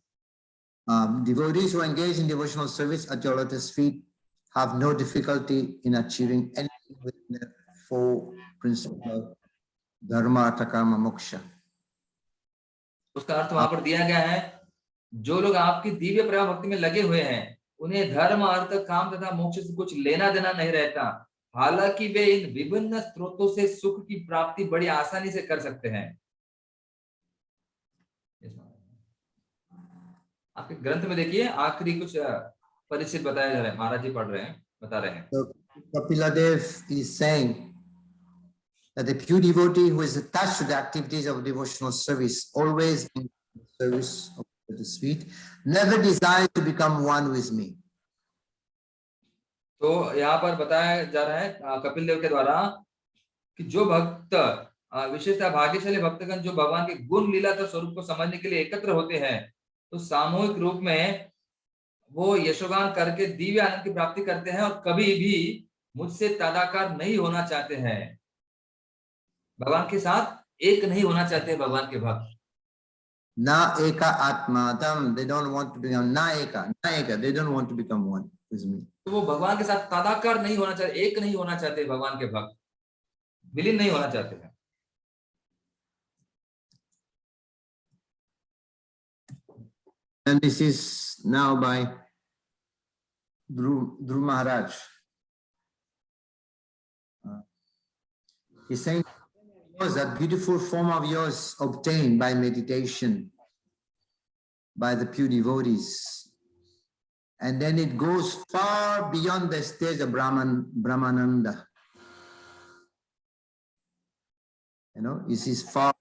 Devotees who engage in devotional service at your lotus feet have no difficulty in achieving anything within the 4 principles dharma, artha, kama, moksha. उसका अर्थ वहां पर दिया गया है, जो लोग आपकी दिव्य प्रेम भक्ति में लगे हुए हैं उन्हें धर्म, अर्थ, काम तथा मोक्ष से कुछ लेना देना नहीं रहता, हालांकि वे इन विभिन्न स्रोतों से सुख की प्राप्ति बड़ी आसानी से कर सकते हैं। आपके ग्रंथ में देखिए आखिरी कुछ परिचित बताया जा रहा है, महाराज जी पढ़ रहे हैं, बता रहे हैं। So, Kapila Dev is saying that the pure devotee who is attached to the activities of devotional service, always in the service of the sweet, never desires to become one with me. तो यहाँ पर बताया जा रहा है कपिल देव के द्वारा कि जो भक्त, विशेषतः भाग्यशाली भक्तगण जो भगवान के गुण, लीला तथा स्वरूप को समझने के लिए एकत्र होते हैं, तो सामूहिक रूप में वो यशोगान करके दिव्य आनंद की प्राप्ति करते हैं और कभी भी मुझसे तदाकार नहीं होना चाहते हैं, भगवान के साथ एक नहीं होना चाहते हैं भगवान के भक्त। Na eka atmatam, they don't want to become na eka, they don't want to become one with me. तो वो भगवान के साथ तदाकार नहीं होना चाहते, एक नहीं होना चाहते भगवान के भक्त, विलीन नहीं होना चाहते हैं। And this is now by Dhruv Maharaj. He's saying, that beautiful form of yours obtained by meditation, by the pure devotees. And then it goes far beyond the stage of Brahmananda. You know, this is far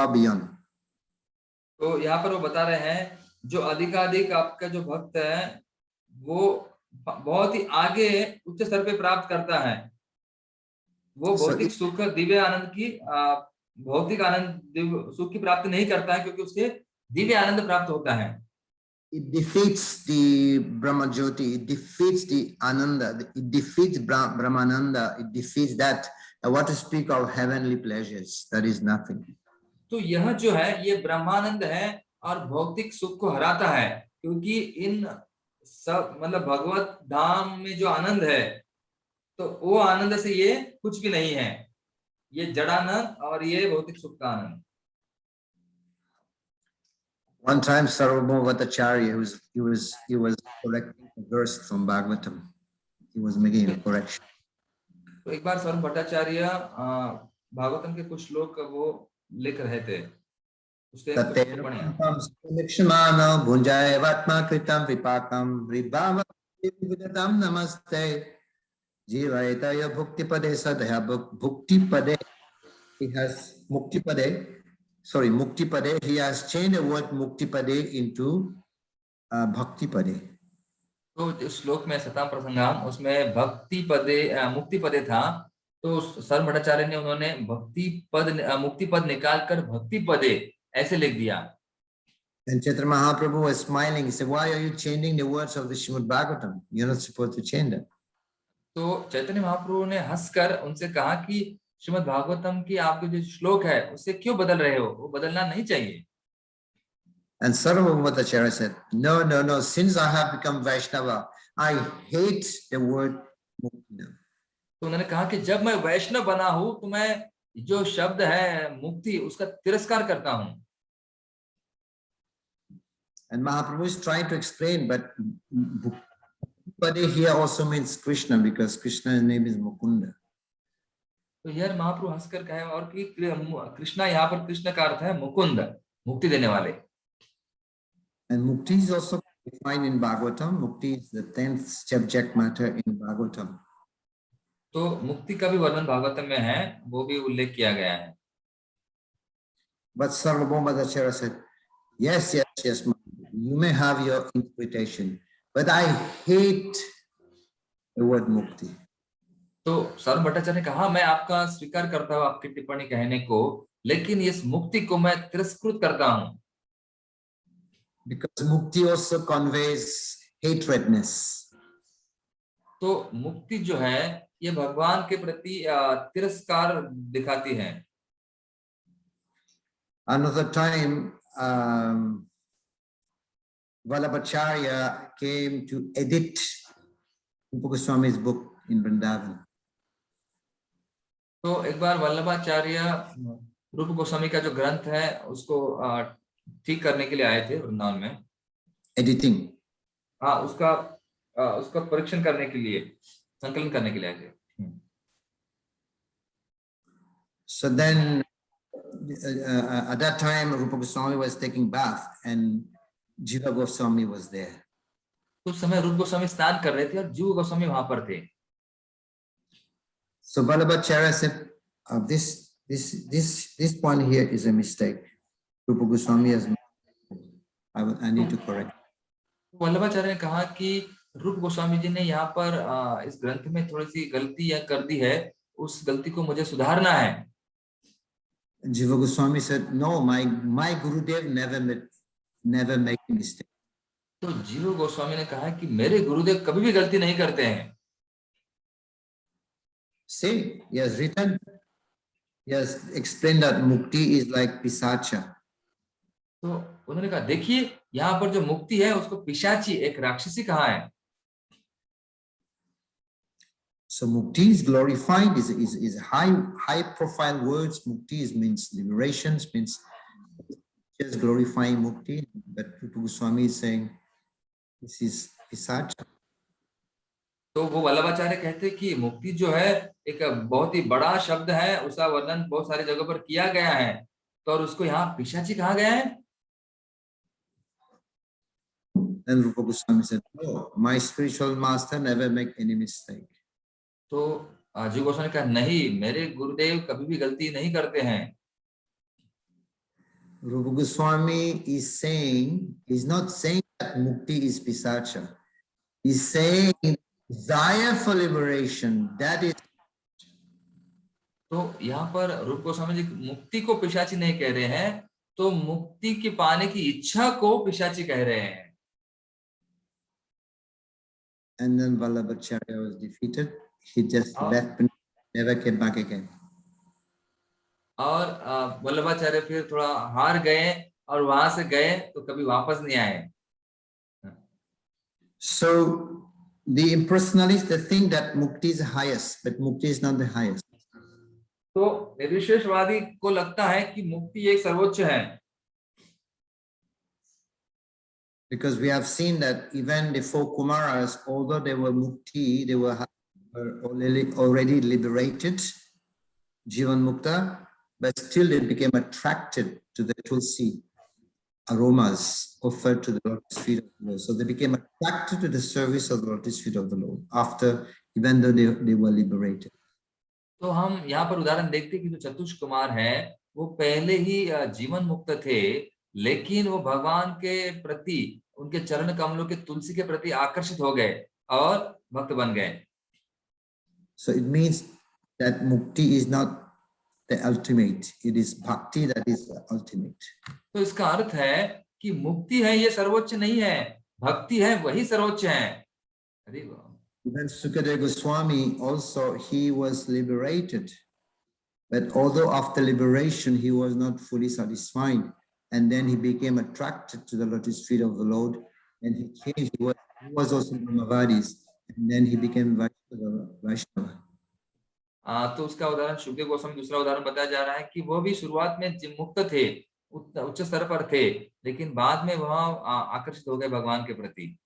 beyond. तो यहाँ पर वो बता रहे हैं, जो अधिकाधिक आपका जो भक्त है वो बहुत ही आगे उच्च स्तर पे प्राप्त करता है, वो भौतिक सुख, दिव्य आनंद की, भौतिक आनंद सुख की प्राप्ति नहीं करता है, क्योंकि उससे दिव्य आनंद प्राप्त होता है। It defeats the Brahmajyoti, it defeats the Ananda, it defeats Brahmananda, it defeats that. What to speak of heavenly pleasures, that is nothing. तो यह जो है ये ब्रह्मानंद है और भौतिक सुख को हराता है, क्योंकि इन सब मतलब भगवत धाम में जो आनंद है, तो वो आनंद से ये कुछ भी नहीं है, ये जड़ानंद और ये भौतिक सुख का आनंद। One time Sarvabhauma Bhattacharya, he was correcting a verse from Bhagavatam. He was making a correction. तो एक बार सर्व भट्टाचार्य भागवतम के कुछ श्लोक वो लिख रहे थे, उसके namaste Jivayataya Bhuktipade Sadhya Bhuktipade, he has Muktipade, he has changed the word Muktipade into Bhaktipade. तो इस श्लोक में सताम प्रसंगाम, उसमें भक्ति पदे मुक्ति पदे था, तो सर्व भट्टाचार्य ने उन्होंने मुक्ति पद निकाल कर भक्ति पदे ऐसे लिख दिया। And Chaitanya Mahaprabhu was smiling. He said, "Why are you changing the words of the Srimad Bhagavatam? You're not supposed to change them." तो चैतन्य महाप्रभु ने हंसकर उनसे कहा कि श्रीमद् भागवतम की आपके जो श्लोक है उससे क्यों बदल रहे हो, वो बदलना नहीं चाहिए। And Sarvabhauma Bhattacharya said, No, since I have become Vaishnava, I hate the word Mukti. तो उन्होंने कहा कि जब मैं वैष्णव बना हूं तो मैं जो शब्द है मुक्ति उसका तिरस्कार करता हूं। And Mahaprabhu is trying to explain, but Bhukti here also means Krishna, because Krishna's name is Mukunda. तो यह महाप्रभु हंसकर कहे और कि कृष्णा, यहाँ पर कृष्ण का अर्थ है मुकुंद, मुक्ति देने वाले। And Mukti is also defined in Bhagavatam. Mukti is the 10th subject matter in Bhagavatam. तो मुक्ति का भी वर्णन भागवतम में है, वो भी उल्लेख किया गया है। But Sarvabhauma said, yes, you may have your interpretation, but I hate the word Mukti. तो सर्व भट्टाचार्य ने कहा, मैं आपका स्वीकार करता हूँ आपकी टिप्पणी कहने को, लेकिन इस मुक्ति को मैं तिरस्कृत करता हूँ। Because Mukti also conveys hatredness. तो मुक्ति जो है ये भगवान के प्रति तिरस्कार दिखाती है। Another time, Vallabhacharya came to edit Rupa Goswami's book in Vrindavan. तो एक बार वल्लभाचार्य रूप गोस्वामी का जो ग्रंथ है उसको ठीक करने के लिए आए थे वृंदावन में। Editing. हाँ, उसका परीक्षण करने के लिए, संकलन करने के लिए आए थे। So then, at that time, Rupa Goswami was taking bath, and Jiva Goswami was there. तो उस समय रूप गोस्वामी स्नान कर रहे थे और जीव गोस्वामी वहां पर थे। So Vallabhacharya said, this point here is a mistake. Rupa Goswami has, I need to correct. Vallabhacharya ने कहा कि रूप गोस्वामी जी ने यहाँ पर इस ग्रंथ में थोड़ी सी गलती या कर दी है, उस गलती को मुझे सुधारना है। Jiva Goswami said, no, my Gurudev never make a mistake. तो जीव गोस्वामी ने कहा कि मेरे गुरुदेव कभी भी गलती नहीं करते हैं। See, he has written, he has explained that Mukti is like Pisacha. तो उन्होंने कहा, देखिए यहाँ पर जो मुक्ति है उसको पिशाची, एक राक्षसी कहा है। So Mukti is glorified, is high profile words. Mukti means liberations, means just glorifying Mukti. But Rupa Goswami is saying this is Pisacha. तो वो वल्लभाचार्य कहते कि मुक्ति जो है एक बहुत ही बड़ा शब्द है, उसका वर्णन बहुत सारी जगहों पर किया गया है, तो और उसको यहाँ पिशाची कहा गया है। And Rupa Goswami said, "No, my spiritual master never make any mistake." तो जीव गोस्वामी ने कहा, नहीं, मेरे गुरुदेव कभी भी गलती नहीं करते हैं। Rupa Goswami is saying, he's not saying that Mukti is Pisacha. He's saying desire for liberation, that is. तो यहाँ पर रूप गोस्वामी जी मुक्ति को पिशाची नहीं कह रहे हैं, तो मुक्ति के पाने की इच्छा को पिशाची कह रहे हैं। And then Vallabhacharya was defeated. He just left and never came back again. और वल्लभाचार्य फिर थोड़ा हार गए और वहां से गए तो कभी वापस नहीं आए। So the impersonalists, they think that Mukti is highest, but Mukti is not the highest. तो निर्विशेषवादी को लगता है कि मुक्ति एक सर्वोच्च है। Because we have seen that even the four Kumaras, although they were Mukti, they were already liberated, Jivan Mukta, but still they became attracted to the Tulsi aromas offered to the lotus feet of the Lord. So they became attracted to the service of the lotus feet of the Lord after, even though they were liberated. तो हम यहाँ पर उदाहरण देखते हैं कि जो चतुष कुमार है वो पहले ही जीवन मुक्त थे, लेकिन वो भगवान के प्रति, उनके चरण कमलों के तुलसी के प्रति आकर्षित हो गए और भक्त बन गए। So it means that Mukti is not the ultimate, it is Bhakti that is the ultimate. तो इसका अर्थ है कि मुक्ति है ये सर्वोच्च नहीं है, भक्ति है वही सर्वोच्च है। Even Sukadeva Goswami also, he was liberated, but although after liberation he was not fully satisfied, and then he became attracted to the lotus feet of the Lord, and he changed. He was also Brahmavadis, and then he became Vaishnava. तो उसका उदाहरण शुक्ल गोस्वामी दूसरा उदाहरण बताया जा रहा है कि वह भी शुरुआत में मुक्त थे, उच्च स्तर पर थे, लेकिन बाद में वह आकर्षित हो गए भगवान के प्रति,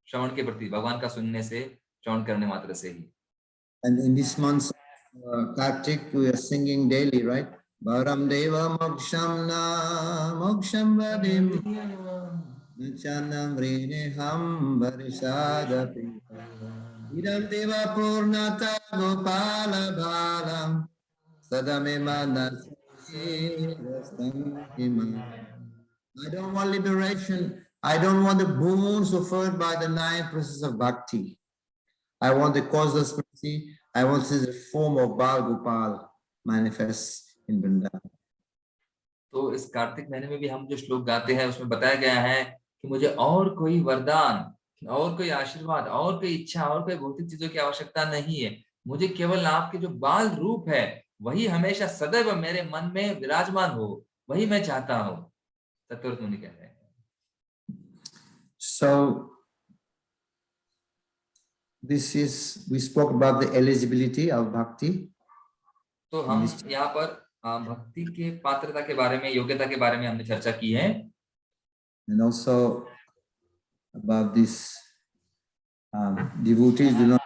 श्रवण के प्रति, भगवान का सुनने से, श्रवण करने मात्र से ही। And in this month Kartik, we are singing daily, right? Bharam Deva Moksham Na Moksham Vadim Nachanam Vrineham Varishada Idam Deva Purnata Gopala Bhalam Sadame I don't want liberation. I don't want the boons offered by the 9 processes of bhakti. I want the causeless mercy. I want to see the form of Bal Gopal manifest in Vrindavan. तो इस कार्तिक महीने में भी हम जो श्लोक गाते हैं उसमें बताया गया है कि मुझे और कोई वरदान, और कोई आशीर्वाद, और कोई इच्छा, और कोई भौतिक चीजों की आवश्यकता नहीं है। मुझे केवल आपके जो बाल रूप है वही हमेशा सदैव मेरे मन में विराजमान हो, वही मैं चाहता हूँ। तत्वव्रत मुनि कह रहे हैं। So this is, we spoke about the eligibility of bhakti. तो हम यहाँ पर भक्ति के पात्रता के बारे में, योग्यता के बारे में हमने चर्चा की है। And also about this devotees do not.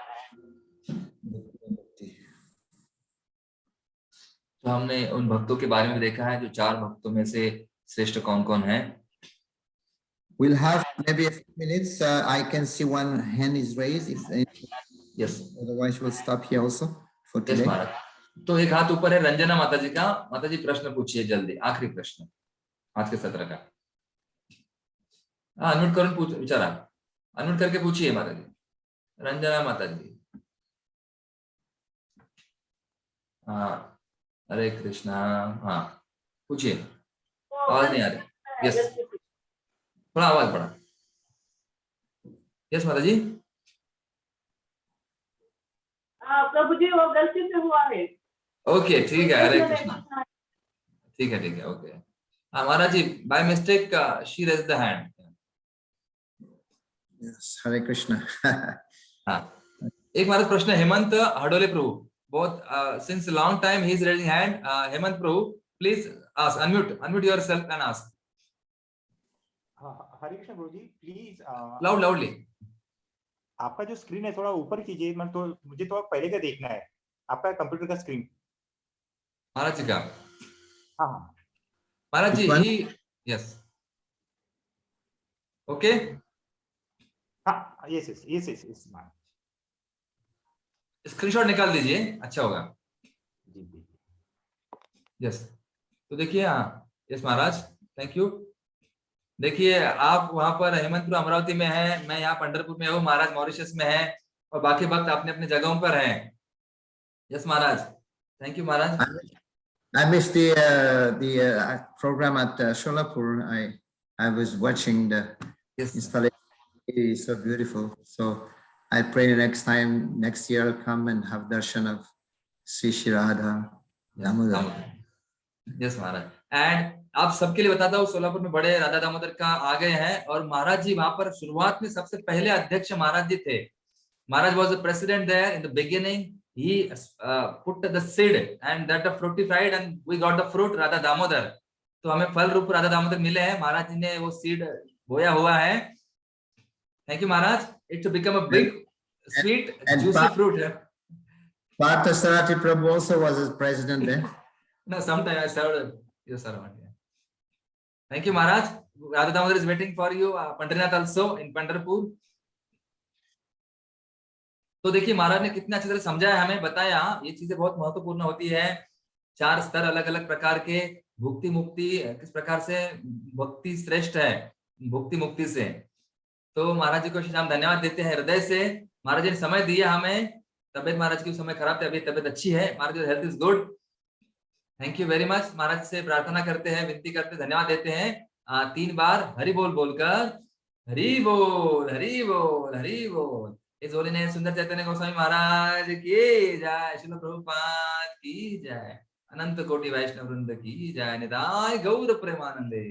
तो हमने उन भक्तों के बारे में देखा है जो 4 भक्तों में से श्रेष्ठ कौन-कौन है। We'll have maybe a few minutes. I can see one hand is raised. Yes. Otherwise, we'll stop here also for today. Yes, तो एक हाथ ऊपर है रंजना माता जी का। माता जी प्रश्न पूछिए जल्दी, आखिरी प्रश्न आज के सत्र का। अनम्यूट करून विचारा, अनम्यूट करके पूछिए माता जी। रंजना माता जी। हाँ, हरे कृष्णा। हाँ, पूछिए, आवाज नहीं आ रही। यस, थोड़ा आवाज बढ़ा। यस माता जी। प्रभु जी वो गलती से हुआ है। ओके, ठीक है, हरे कृष्णा। ठीक है, ठीक है, ओके। हाँ Maharaj ji, by mistake she raised the hand. Yes, Hare Krishna. हाँ, एक महाराज प्रश्न हेमंत हडोले प्रभु, बहुत since long time he is raising hand. Hemant Prabhu, please ask, unmute yourself and ask. Hare Krishna Prabhu ji, please loudly. आपका जो स्क्रीन है थोड़ा ऊपर कीजिए, मतलब तो मुझे थोड़ा पहले का देखना है, आपका कंप्यूटर का स्क्रीन। महाराज जी का? हाँ महाराज जी, यस, ओके। हाँ, yes yes yes yes yes Maharaj, screenshot निकाल दीजिए, अच्छा होगा। जी जी, यस, तो देखिए। हाँ, यस महाराज, थैंक यू। देखिए आप वहां पर हेमंतपुर अमरावती में है, मैं यहाँ पंढरपुर में हूँ, महाराज मॉरिशस में है, और बाकी भक्त अपने अपने जगहों पर हैं। Yes Maharaj, thank you Maharaj. I missed the program at Sholapur. I was watching the installation. It is so beautiful. So I pray next time, next year, I'll come and have darshan of Sri Shri Radha Damodar. Yes Maharaj. And आप सबके लिए बताता हूँ, सोलापुर में बड़े राधा दामोदर का आ गए हैं, और महाराज जी वहां पर शुरुआत में सबसे पहले अध्यक्ष महाराज जी थे। महाराज was the president there in the beginning. He put the seed and that fructified and we got the fruit Radha Damodar. तो हमें फल रूप राधा दामोदर मिले हैं, महाराज जी ने वो सीड बोया हुआ है। Thank you Maharaj. It to become a big, sweet, juicy fruit. Partha Prabhu also was his president there. No, sometime I served. Yes, sir. Thank you, Maharaj. Radha Damodar is waiting for you. Pandrinath also in Pandharpur. तो देखिए महाराज ने कितने अच्छे तरह समझाया, हमें बताया, ये चीजें बहुत महत्वपूर्ण होती है। 4 स्तर अलग अलग प्रकार के, भुक्ति मुक्ति, किस प्रकार से भक्ति श्रेष्ठ है भुक्ति मुक्ति से। तो महाराज जी को हम धन्यवाद देते हैं हृदय से। महाराज जी ने समय दिया हमें। तबियत महाराज की उस समय खराब थी, अभी तबियत अच्छी है, Maharaj ji health is good. Thank you very much. Maharaj से प्रार्थना करते हैं, विनती करते, धन्यवाद देते हैं 3 बार हरि बोल बोलकर, हरि बोल हरि बोल हरि बोल। इस होली ने सुंदर चैतन्य गोस्वामी महाराज की जय, श्रील प्रभुपाद की जय, अनंत कोटि वैष्णव वृंद की जय, निताय गौर प्रेमानंदे।